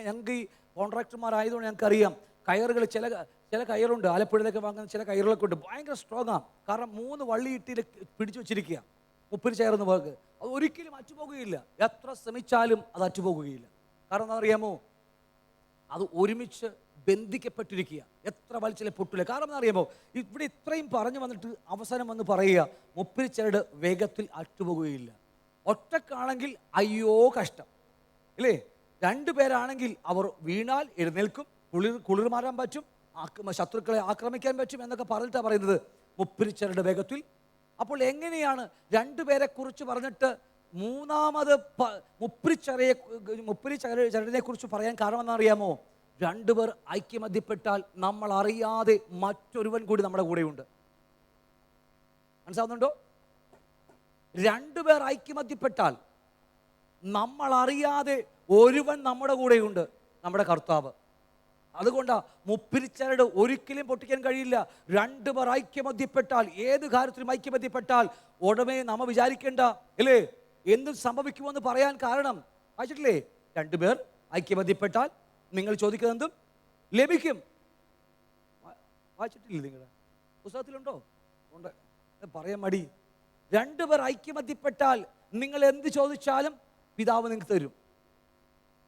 ഞങ്ങൾക്ക് ഈ കോൺട്രാക്ടർമാരായതുകൊണ്ട് ഞങ്ങൾക്കറിയാം, കയറുകൾ ചില കയറുണ്ട്, ആലപ്പുഴയിലൊക്കെ വാങ്ങുന്ന ചില കയറുകളൊക്കെ ഉണ്ട്, ഭയങ്കര സ്ട്രോങ്ങാണ്. കാരണം 3 വള്ളിയിട്ടിൽ പിടിച്ചു വെച്ചിരിക്കുക, മുപ്പിരി ചേർന്ന് പോക്ക്. അത് ഒരിക്കലും അറ്റുപോകുകയില്ല. എത്ര ശ്രമിച്ചാലും അത് അറ്റുപോകുകയില്ല. കാരണം എന്താ അറിയാമോ? അത് ഒരുമിച്ച് ബന്ധിക്കപ്പെട്ടിരിക്കുക. എത്ര വലിച്ചാലും പൊട്ടില്ല. കാരണം എന്താ അറിയാമോ? ഇവിടെ ഇത്രയും പറഞ്ഞു വന്നിട്ട് അവസാനം വന്ന് പറയുക, മുപ്പിരിച്ചരട് വേഗത്തിൽ അറ്റുപോകുകയില്ല. ഒറ്റക്കാണെങ്കിൽ അയ്യോ കഷ്ടം ഇല്ലേ? 2 പേരാണെങ്കിൽ അവർ വീണാൽ എഴുന്നേൽക്കും, കുളിർ മാറാൻ പറ്റും, ശത്രുക്കളെ ആക്രമിക്കാൻ പറ്റും എന്നൊക്കെ പറഞ്ഞിട്ടാണ് പറയുന്നത് മുപ്പിരിച്ചരട് വേഗത്തിൽ. അപ്പോൾ എങ്ങനെയാണ് 2 പേരെ കുറിച്ച് പറഞ്ഞിട്ട് മൂന്നാമത് മുപ്പിരിച്ചരടിനെ കുറിച്ച് പറയാൻ കാരണം എന്നറിയാമോ? 2 പേർ ഐക്യമത്യപ്പെട്ടാൽ നമ്മൾ അറിയാതെ മറ്റൊരുവൻ കൂടി നമ്മുടെ കൂടെയുണ്ട്. മനസ്സിലാവുന്നുണ്ടോ? 2 പേർ ഐക്യമത്യപ്പെട്ടാൽ നമ്മൾ അറിയാതെ ഒരുവൻ നമ്മുടെ കൂടെയുണ്ട്, നമ്മുടെ കർത്താവ്. അതുകൊണ്ടാണ് മുപ്പിരിച്ചരട് ഒരിക്കലും പൊട്ടിക്കാൻ കഴിയില്ല. 2 പേർ ഐക്യമത്യപ്പെട്ടാൽ, ഏത് കാര്യത്തിലും ഐക്യമത്യപ്പെട്ടാൽ ഉടമേ നമ്മ വിചാരിക്കേണ്ട അല്ലേ എന്തും സംഭവിക്കുമെന്ന് പറയാൻ കാരണം വായിച്ചിട്ടില്ലേ? 2 പേർ ഐക്യമത്യപ്പെട്ടാൽ നിങ്ങൾ ചോദിക്കുന്നതും ലഭിക്കും. വായിച്ചിട്ടില്ലേ? നിങ്ങളുടെ പുസ്തകത്തിലുണ്ടോ? ഉണ്ട്. പറയാൻ മടി. 2 പേർ ഐക്യമത്യപ്പെട്ടാൽ നിങ്ങൾ എന്ത് ചോദിച്ചാലും പിതാവ് നിങ്ങൾക്ക് തരും.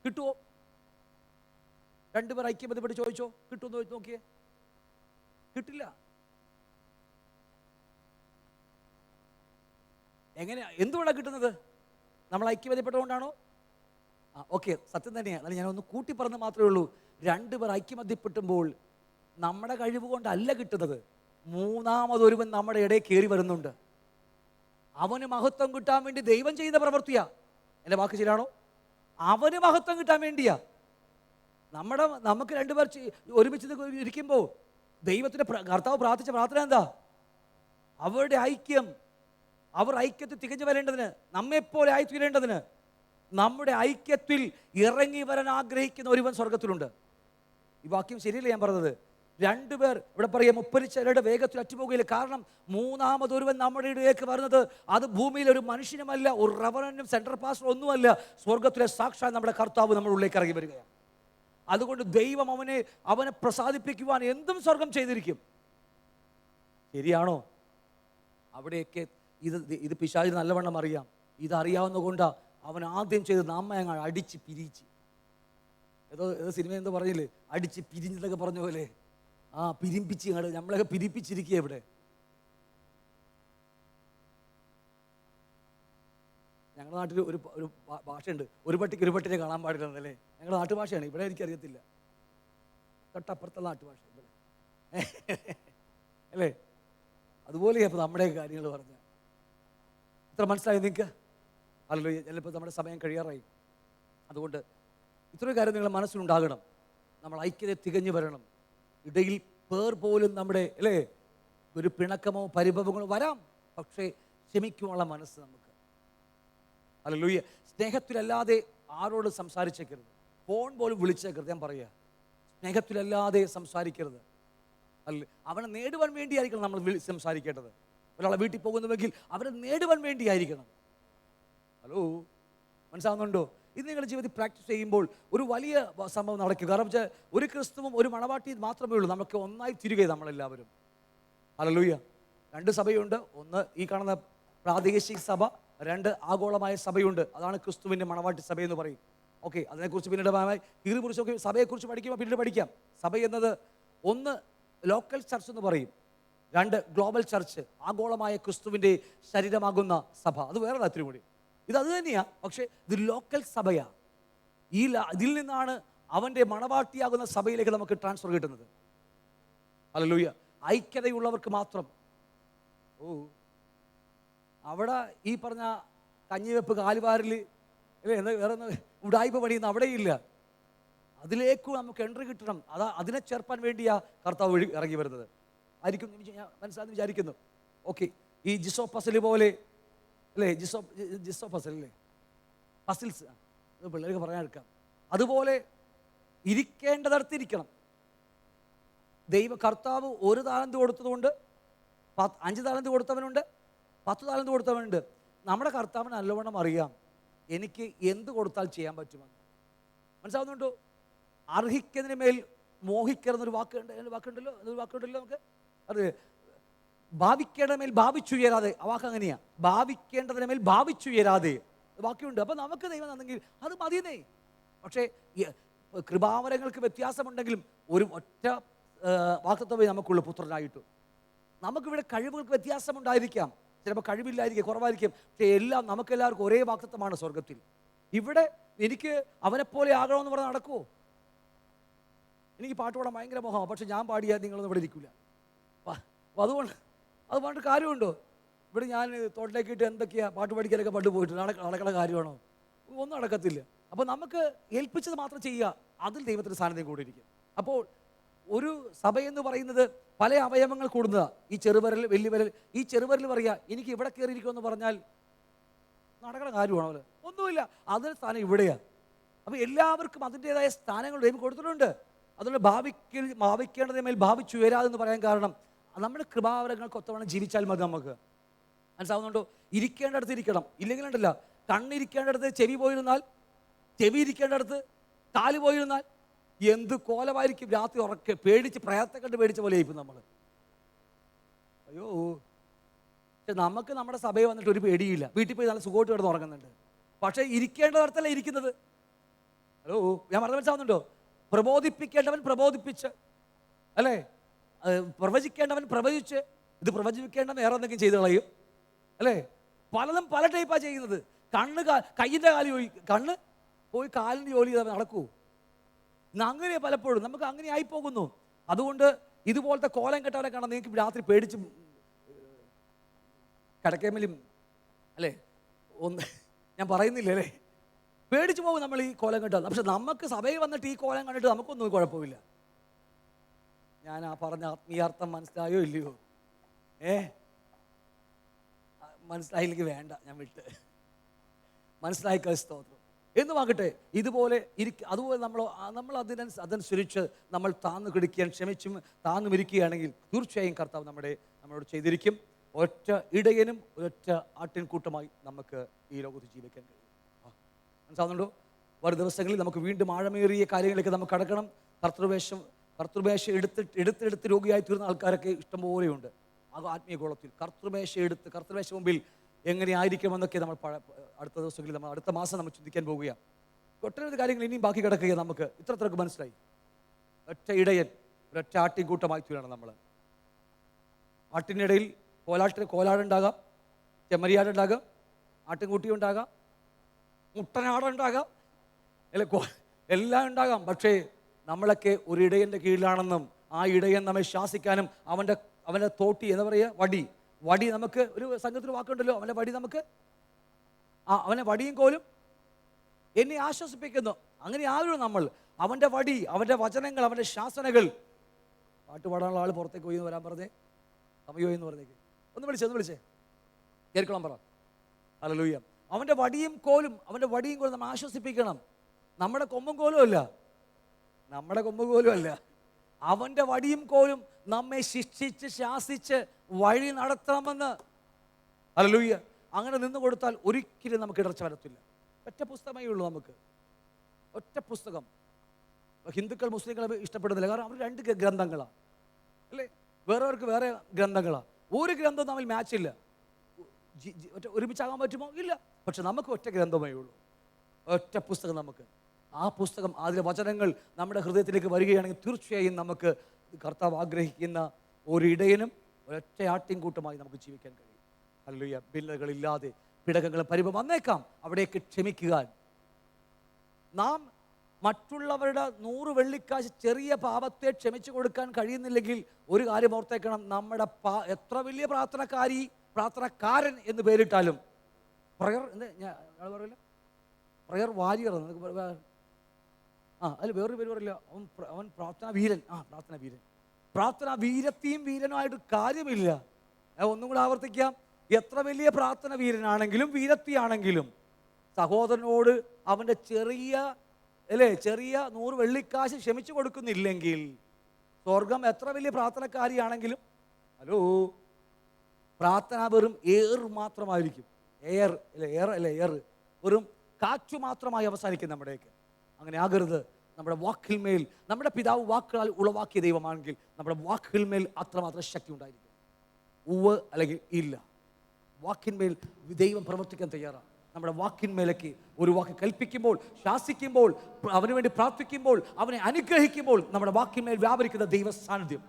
കിട്ടുമോ? 2 പേർ ഐക്യമത്യപ്പെട്ട് ചോദിച്ചോ, കിട്ടുമെന്ന് നോക്കിയേ. കിട്ടില്ല. എങ്ങനെയാ, എന്തുകൊണ്ടാണ് കിട്ടുന്നത്? നമ്മൾ ഐക്യമത്യപ്പെട്ടതുകൊണ്ടാണോ? ഓക്കെ, സത്യം തന്നെയാണ്. അല്ല, ഞാനൊന്ന് കൂട്ടി പറഞ്ഞ് മാത്രമേ ഉള്ളൂ. 2 പേർ ഐക്യമത്യപ്പെട്ടുമ്പോൾ നമ്മുടെ കഴിവ് കൊണ്ടല്ല കിട്ടുന്നത്. മൂന്നാമതൊരുവൻ നമ്മുടെ ഇടയിൽ കയറി വരുന്നുണ്ട്. അവന് മഹത്വം കിട്ടാൻ വേണ്ടി ദൈവം ചെയ്യുന്ന പ്രവൃത്തിയാ. എൻ്റെ വാക്ക് ശരിയാണോ? അവന് മഹത്വം കിട്ടാൻ വേണ്ടിയാ. നമുക്ക് 2 പേർ ഒരുമിച്ച് ഇരിക്കുമ്പോൾ ദൈവത്തിൻ്റെ കർത്താവ് പ്രാർത്ഥിച്ച പ്രാർത്ഥന എന്താ? അവരുടെ ഐക്യം, അവർ ഐക്യത്തിൽ തികഞ്ഞു വരേണ്ടതിന്, നമ്മെപ്പോലെ ആയിത്തീരേണ്ടതിന്, നമ്മുടെ ഐക്യത്തിൽ ഇറങ്ങി വരാൻ ആഗ്രഹിക്കുന്ന ഒരുവൻ സ്വർഗത്തിലുണ്ട്. ഈ വാക്യം ശരിയല്ലേ ഞാൻ പറഞ്ഞത്? 2 പേർ ഇവിടെ പറയാം മുപ്പിരിച്ചരട് വേഗത്തിൽ അറ്റുപോകുകയില്ല. കാരണം മൂന്നാമതൊരുവൻ നമ്മുടെ ഇടയിലേക്ക് വരുന്നത് അത് ഭൂമിയിൽ ഒരു മനുഷ്യനുമല്ല, ഒരു റവറനും സെൻട്രൽ പാസ്റ്റർ ഒന്നുമല്ല, സ്വർഗത്തിലെ സാക്ഷാൽ നമ്മുടെ കർത്താവ് നമ്മുടെ ഉള്ളിലേക്ക് ഇറങ്ങി വരികയാണ്. അതുകൊണ്ട് ദൈവം അവനെ പ്രസാദിപ്പിക്കുവാൻ എന്തും സ്വർഗം ചെയ്തിരിക്കും. ശരിയാണോ? അവിടെയൊക്കെ ഇത് പിശാചിന് നല്ലവണ്ണം അറിയാം. ഇതറിയാവുന്ന കൊണ്ടാണ് അവൻ ആദ്യം ചെയ്ത് നമ്മെ അങ്ങ് അടിച്ച് പിരിച്ച്, ഏതോ സിനിമ എന്തോ പറഞ്ഞില്ലേ, അടിച്ച് പിരിഞ്ഞതൊക്കെ പറഞ്ഞ പോലെ പിരിപ്പിച്ച് നമ്മളൊക്കെ പിരിപ്പിച്ചിരിക്കുക. ഇവിടെ ഞങ്ങളുടെ നാട്ടിൽ ഒരു ഭാഷയുണ്ട്, ഒരു പട്ടിക്ക് ഒരു പട്ടിനെ കാണാൻ പാടില്ലെന്നല്ലേ. ഞങ്ങളുടെ നാട്ടുഭാഷയാണ്. ഇവിടെ എനിക്കറിയത്തില്ല, തൊട്ടപ്പുറത്തുള്ള നാട്ടുഭാഷ അല്ലേ. അതുപോലെ അപ്പോൾ നമ്മുടെ കാര്യങ്ങൾ പറഞ്ഞ ഇത്ര മനസ്സിലായി നിങ്ങൾക്ക്? അല്ലല്ലോ, ചിലപ്പോൾ നമ്മുടെ സമയം കഴിയാറായി. അതുകൊണ്ട് ഇത്രയും കാര്യം നിങ്ങളുടെ മനസ്സിലുണ്ടാകണം. നമ്മൾ ഐക്യത തികഞ്ഞു വരണം. ഇടയിൽ പേർ പോലും നമ്മുടെ അല്ലേ ഒരു പിണക്കമോ പരിഭവങ്ങളോ വരാം, പക്ഷേ ക്ഷമിക്കുവാനുള്ള മനസ്സ് നമുക്ക്. ഹല്ലേലൂയ. സ്നേഹത്തിലല്ലാതെ ആരോട് സംസാരിച്ചേക്കരുത്. ഫോൺ പോലും വിളിച്ചേക്കരുത്. ഞാൻ പറയുക, സ്നേഹത്തിലല്ലാതെ സംസാരിക്കരുത്. അല്ല, അവനെ നേടുവാൻ വേണ്ടിയായിരിക്കണം നമ്മൾ സംസാരിക്കേണ്ടത്. ഒരാളെ വീട്ടിൽ പോകുന്നുവെങ്കിൽ അവരെ നേടുവാൻ വേണ്ടിയായിരിക്കണം. ഹലോ, മനസ്സിലാവുന്നുണ്ടോ? ഇത് നിങ്ങളുടെ ജീവിതത്തിൽ പ്രാക്ടീസ് ചെയ്യുമ്പോൾ ഒരു വലിയ സംഭവം നടക്കും. കാരണം വെച്ചാൽ ഒരു ക്രിസ്തുവും ഒരു മണവാട്ടി മാത്രമേ ഉള്ളൂ. നമുക്ക് ഒന്നായി തിരികെ നമ്മളെല്ലാവരും. ഹല്ലേലൂയ. 2 സഭയുണ്ട്. ഒന്ന് ഈ കാണുന്ന പ്രാദേശിക സഭ, 2 ആഗോളമായ സഭയുണ്ട്. അതാണ് ക്രിസ്തുവിൻ്റെ മണവാട്ടി സഭ എന്ന് പറയും. ഓക്കെ, അതിനെക്കുറിച്ച് പിന്നീട് കീറിക്കുറിച്ചൊക്കെ സഭയെക്കുറിച്ച് പഠിക്കുമ്പോൾ പിന്നീട് പഠിക്കാം. സഭ എന്നത് ഒന്ന് ലോക്കൽ ചർച്ച് എന്ന് പറയും, 2 ഗ്ലോബൽ ചർച്ച്, ആഗോളമായ ക്രിസ്തുവിൻ്റെ ശരീരമാകുന്ന സഭ. അത് വേറെ താല്പര്യം കൂടി. ഇത് അത് തന്നെയാണ്, പക്ഷേ ഇത് ലോക്കൽ സഭയാണ്. ഇതിൽ നിന്നാണ് അവൻ്റെ മണവാട്ടിയാകുന്ന സഭയിലേക്ക് നമുക്ക് ട്രാൻസ്ഫർ കിട്ടുന്നത്. ഹല്ലേലൂയ. ഐക്യതയുള്ളവർക്ക് മാത്രം. അവിടെ ഈ പറഞ്ഞ കഞ്ഞിവെപ്പ് കാലുവാരിൽ വേറെ ഉടായ്പ പണിയുന്ന അവിടെയില്ല. അതിലേക്ക് നമുക്ക് എൻട്രി കിട്ടണം. അതിനെ ചേർപ്പാൻ വേണ്ടിയാ കർത്താവ് ഇറങ്ങി വരുന്നത് ആയിരിക്കും ഞാൻ മനസ്സിലാന്ന് വിചാരിക്കുന്നു. ഓക്കെ, ഈ ജിസോ പസിൽ പോലെ അല്ലേ, ജിസോ പസിൽ അല്ലേ, പസിൽസ് പിള്ളേർക്ക് പറയാൻ എടുക്കാം. അതുപോലെ ഇരിക്കേണ്ടതടുത്തിരിക്കണം. കർത്താവ് 1 താലന്ത് കൊടുത്തതുകൊണ്ട് 5 താലന്ത് കൊടുത്തവനുണ്ട്, 10 താലന്ത് കൊടുത്തവനുണ്ട്. നമ്മുടെ കർത്താവിന് നല്ലവണ്ണം അറിയാം എനിക്ക് എന്ത് കൊടുത്താൽ ചെയ്യാൻ പറ്റുമെന്ന്. മനസ്സിലാവുന്നുണ്ടോ? അർഹിക്കുന്നതിന് മേൽ മോഹിക്കരുന്നൊരു വാക്കുണ്ടല്ലോ നമുക്ക്. അത് ഭാവിക്കേണ്ടതിന് മേൽ ഭാവിച്ചുയരാതെ, ആ വാക്ക് അങ്ങനെയാ, ഭാവിക്കേണ്ടതിന് മേൽ ഭാവിച്ചുയരാതെ വാക്യമുണ്ട്. അപ്പം നമുക്ക് ദൈവം തന്നെങ്കിൽ അത് മതിയെന്നേ. പക്ഷേ കൃപാവരങ്ങൾക്ക് വ്യത്യാസമുണ്ടെങ്കിലും ഒരു ഒറ്റ വാക്തത്വമേ നമുക്കുള്ളൂ പുത്രനായിട്ട്. നമുക്കിവിടെ കഴിവുകൾക്ക് വ്യത്യാസമുണ്ടായിരിക്കാം, ചിലപ്പോൾ കഴിവില്ലായിരിക്കും, കുറവായിരിക്കും. പക്ഷേ എല്ലാം നമുക്കെല്ലാവർക്കും ഒരേ വാക്തത്വമാണ് സ്വർഗത്തിൽ. ഇവിടെ എനിക്ക് അവനെപ്പോലെ ആകണമെന്ന് പറഞ്ഞാൽ നടക്കുമോ? എനിക്ക് പാട്ട് പാടാൻ ഭയങ്കര മോഹമാണ്, പക്ഷെ ഞാൻ പാടിയാൽ നിങ്ങളൊന്നും ഇവിടെ ഇരിക്കില്ല. അപ്പോൾ അത് പറഞ്ഞിട്ട് കാര്യമുണ്ടോ? ഇവിടെ ഞാൻ തോട്ടിലേക്ക് ഇട്ട് എന്തൊക്കെയാ പാട്ട് പഠിക്കാനൊക്കെ പണ്ട് പോയിട്ട് നടക്കണ കാര്യമാണോ? ഒന്നും നടക്കത്തില്ല. അപ്പോൾ നമുക്ക് ഏൽപ്പിച്ചത് മാത്രം ചെയ്യുക, അതിൽ ദൈവത്തിൻ്റെ സാന്നിധ്യം കൂടിയിരിക്കും. അപ്പോൾ ഒരു സഭയെന്ന് പറയുന്നത് പല അവയവങ്ങൾ കൂടുന്നതാണ്. ഈ ചെറുവിരൽ, വലിയ വിരൽ. ഈ ചെറുവിരൽ പറയുക എനിക്ക് ഇവിടെ കയറിയിരിക്കുമെന്ന് പറഞ്ഞാൽ നടക്കണ കാര്യമാണോ? അവര് ഒന്നുമില്ല, അതിന് സ്ഥാനം ഇവിടെയാണ്. അപ്പോൾ എല്ലാവർക്കും അതിൻ്റെതായ സ്ഥാനങ്ങൾ ദൈവം കൊടുത്തിട്ടുണ്ട്. അതുകൊണ്ട് ഭാവിക്കേണ്ടതിന് മേൽ ഭാവിച്ചുയരാതെന്ന് പറയാൻ കാരണം നമ്മുടെ കൃപാവരങ്ങൾക്ക് ഒത്തവണ്ണം ജീവിച്ചാൽ മതി. നമുക്ക് മനസ്സിലാവുന്നുണ്ടോ? ഇരിക്കേണ്ടടുത്ത് ഇരിക്കണം. ഇല്ലെങ്കിലുണ്ടല്ല, കണ്ണിരിക്കേണ്ടടുത്ത് ചെവി പോയിരുന്നാൽ, ചെവി ഇരിക്കേണ്ടടുത്ത് കാല് പോയിരുന്നാൽ എന്ത് കോലമായിരിക്കും. രാത്രി ഉറക്കെ പേടിച്ച്, പ്രയത്തെ കണ്ട് പേടിച്ച പോലെ ആയിപ്പോൾ നമ്മൾ. അയ്യോ, പക്ഷെ നമുക്ക് നമ്മുടെ സഭയിൽ വന്നിട്ട് ഒരു പേടിയില്ല. വീട്ടിൽ പോയി നല്ല സുഖമായിട്ട് കിടന്ന് ഉറങ്ങുന്നുണ്ട്. പക്ഷേ ഇരിക്കേണ്ടടത്തല്ല ഇരിക്കുന്നത്. ഹലോ, ഞാൻ പറഞ്ഞ മനസ്സിലാവുന്നുണ്ടോ? പ്രബോധിപ്പിക്കേണ്ടവൻ പ്രബോധിപ്പിച്ച്, അല്ലേ, പ്രവചിക്കേണ്ടവൻ പ്രവചിച്ച്. ഇത് പ്രവചിക്കേണ്ടവൻ വേറെ എന്തെങ്കിലും ചെയ്ത് കളയും, അല്ലേ? പലതും പല ടൈപ്പാണ് ചെയ്യുന്നത്. കയ്യിൻ്റെ കണ്ണ് പോയി കാലിൻ്റെ ജോലി ചെയ്താൽ നടക്കൂ. ഇന്ന് അങ്ങനെ പലപ്പോഴും നമുക്ക് അങ്ങനെ ആയിപ്പോകുന്നു. അതുകൊണ്ട് ഇതുപോലത്തെ കോലം കെട്ടവരെ കാണാൻ നിങ്ങൾക്ക് രാത്രി പേടിച്ച് കിടക്കേമലും, അല്ലേ, ഒന്ന് ഞാൻ പറയുന്നില്ല, അല്ലേ, പേടിച്ചു പോകും നമ്മൾ ഈ കോലം കെട്ടാൽ. പക്ഷെ നമുക്ക് സഭയിൽ വന്നിട്ട് ഈ കോലം കണ്ടിട്ട് നമുക്കൊന്നും കുഴപ്പമില്ല. ഞാൻ ആ പറഞ്ഞ ആത്മീയാർത്ഥം മനസ്സിലായോ ഇല്ലയോ? മനസ്സിലായില്ലെങ്കിൽ വേണ്ട, ഞാൻ വിട്ട്. മനസ്സിലായിക്ക സ്തോത്രം എന്ന് വാങ്ങട്ടെ. ഇതുപോലെ അതുപോലെ നമ്മൾ അതനുസരിച്ച് നമ്മൾ താന്നു കിടക്കാൻ ക്ഷമിച്ചും താന്നും ഇരിക്കുകയാണെങ്കിൽ തീർച്ചയായും കർത്താവ് നമ്മളോട് ചെയ്തിരിക്കും. ഒറ്റ ഇടയനും ഒറ്റ ആട്ടിൻകൂട്ടമായി നമുക്ക് ഈ ലോകത്ത് ജീവിക്കാൻ കഴിയും. മനസ്സിലാവുന്നുണ്ടോ? വരും ദിവസങ്ങളിൽ നമുക്ക് വീണ്ടും ആഴമേറിയ കാര്യങ്ങളിലേക്ക് നമുക്ക് കടക്കണം. കർത്തൃമേശ എടുത്ത് രോഗിയായി തീർന്ന ആൾക്കാരൊക്കെ ഇഷ്ടംപോലെയുണ്ട്. അത് ആത്മീയ ഗോളത്തിൽ കർത്തൃമേശ മുമ്പിൽ എങ്ങനെ ആയിരിക്കുമെന്നൊക്കെ നമ്മൾ അടുത്ത ദിവസങ്ങളിൽ അടുത്ത മാസം നമ്മൾ ചിന്തിക്കാൻ പോവുകയാണ്. ഒട്ടനവധി കാര്യങ്ങൾ ഇനിയും ബാക്കി കിടക്കുക. നമുക്ക് ഇത്രക്ക് മനസ്സിലായി. ഒറ്റ ഇടയൻ, ഒരൊറ്റ ആട്ടിൻകൂട്ടമായി തീരണം നമ്മൾ. ആട്ടിനിടയിൽ കോലാടുണ്ടാകാം, ചെമ്മരിയാടുണ്ടാകാം, ആട്ടിൻകുട്ടി ഉണ്ടാകാം, മുട്ടനാടുണ്ടാകാം, അല്ലെ, എല്ലാം ഉണ്ടാകാം. പക്ഷേ നമ്മളൊക്കെ ഒരു ഇടയൻ്റെ കീഴിലാണെന്നും ആ ഇടയൻ നമ്മെ ശാസിക്കാനും അവൻ്റെ തോട്ടി എന്താ പറയുക, വടി നമുക്ക് ഒരു സംഘത്തിൽ വാക്കുണ്ടല്ലോ, അവൻ്റെ വടി നമുക്ക് അവനെ വടിയും കോലും എന്നെ ആശ്വസിപ്പിക്കുന്നു. അങ്ങനെ ആകും നമ്മൾ. അവൻ്റെ വടി, അവൻ്റെ വചനങ്ങൾ, അവൻ്റെ ശാസനകൾ. പാട്ട് പാടാനുള്ള ആൾ പുറത്തേക്ക് പോയി വരാൻ പറഞ്ഞേ, സമയോ എന്ന് പറഞ്ഞേക്ക്. ഒന്ന് വിളിച്ചേ കേൾക്കണം പറ. ഹല്ലേലൂയ. അവൻ്റെ വടിയും കോലും നമ്മൾ ആശ്വസിപ്പിക്കണം. നമ്മുടെ കൊമ്പും കോലും അല്ല, അവൻ്റെ വടിയും കോലും നമ്മെ ശിക്ഷിച്ച് ശാസിച്ച് വഴി നടത്തണമെന്ന്. ഹല്ലേലൂയ. അങ്ങനെ നിന്ന് കൊടുത്താൽ ഒരിക്കലും നമുക്ക് ഇടർച്ച വരത്തില്ല. ഒറ്റ പുസ്തകമേ ഉള്ളൂ നമുക്ക്, ഒറ്റ പുസ്തകം. ഹിന്ദുക്കൾ മുസ്ലിങ്ങളെ ഇഷ്ടപ്പെടുന്നില്ല, കാരണം അവർ 2 ഗ്രന്ഥങ്ങളാണ്, അല്ലേ? വേറെവർക്ക് വേറെ ഗ്രന്ഥങ്ങളാണ്. ഒരു ഗ്രന്ഥം തമ്മിൽ മാച്ചില്ല. ഒരുമിച്ചാകാൻ പറ്റുമോ? ഇല്ല. പക്ഷെ നമുക്ക് ഒറ്റ ഗ്രന്ഥമേ ഉള്ളൂ, ഒറ്റ പുസ്തകം നമുക്ക്. ആ പുസ്തകം, അതിലെ വചനങ്ങൾ നമ്മുടെ ഹൃദയത്തിലേക്ക് വരികയാണെങ്കിൽ തീർച്ചയായും നമുക്ക് കർത്താവ് ആഗ്രഹിക്കുന്ന ഒരു ഇടയനും ഒരൊറ്റ ആട്ടിൻകൂട്ടമായി നമുക്ക് ജീവിക്കാൻ കഴിയും. ഹല്ലേലൂയ. ഭിന്നതകളില്ലാതെ പിടകങ്ങളും പരിഭവം വന്നേക്കാം, അവിടേക്ക് ക്ഷമിക്കുക. നാം മറ്റുള്ളവരുടെ 100 വെള്ളിക്കാശ് ചെറിയ പാപത്തെ ക്ഷമിച്ചു കൊടുക്കാൻ കഴിയുന്നില്ലെങ്കിൽ ഒരു കാര്യം ഓർത്തേക്കണം, നമ്മുടെ എത്ര വലിയ പ്രാർത്ഥനക്കാരൻ എന്ന് പേരിട്ടാലും പ്രയർ വാരിയർ അതിൽ വേറൊരു പേര് പറയില്ല, അവൻ പ്രാർത്ഥനാ വീരൻ. പ്രാർത്ഥനാ വീരൻ. പ്രാർത്ഥനാ വീരത്തിയും വീരനുമായിട്ട് കാര്യമില്ല. ഒന്നും കൂടെ ആവർത്തിക്കാം. എത്ര വലിയ പ്രാർത്ഥന വീരനാണെങ്കിലും വീരത്തിയാണെങ്കിലും സഹോദരനോട് അവൻ്റെ ചെറിയ 100 വെള്ളിക്കാശ് ക്ഷമിച്ചു കൊടുക്കുന്നില്ലെങ്കിൽ, സ്വർഗം എത്ര വലിയ പ്രാർത്ഥനക്കാരിയാണെങ്കിലും പ്രാർത്ഥന വെറും എയർ മാത്രമായിരിക്കും. എയർ വെറും കാറ്റു മാത്രമായി അവസാനിക്കും നമ്മുടെയൊക്കെ. അങ്ങനെ ആകരുത്. നമ്മുടെ വാക്കിൽ മേൽ, നമ്മുടെ പിതാവ് വാക്കുകളാൽ ഉളവാക്കിയ ദൈവമാണെങ്കിൽ നമ്മുടെ വാക്കുകൾ മേൽ അത്രമാത്രം ശക്തി ഉണ്ടായിരിക്കും. ഉവ്വ് അല്ലെങ്കിൽ ഇല്ല. വാക്കിന്മേൽ ദൈവം പ്രവർത്തിക്കാൻ തയ്യാറാണ്. നമ്മുടെ വാക്കിന്മേലേക്ക് ഒരു വാക്ക് കൽപ്പിക്കുമ്പോൾ, ശാസിക്കുമ്പോൾ, അവന് വേണ്ടി പ്രാർത്ഥിക്കുമ്പോൾ, അവനെ അനുഗ്രഹിക്കുമ്പോൾ നമ്മുടെ വാക്കിന്മേൽ വ്യാപരിക്കുന്ന ദൈവ സാന്നിധ്യം,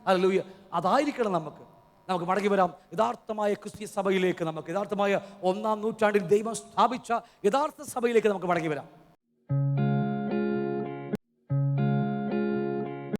ഹല്ലേലൂയ, അതായിരിക്കണം നമുക്ക്. നമുക്ക് മടങ്ങി വരാം യഥാർത്ഥമായ ക്രിസ്തീയ സഭയിലേക്ക്. നമുക്ക് യഥാർത്ഥമായ 1-ാം നൂറ്റാണ്ടിൽ ദൈവം സ്ഥാപിച്ച യഥാർത്ഥ സഭയിലേക്ക് നമുക്ക് മടങ്ങി വരാം.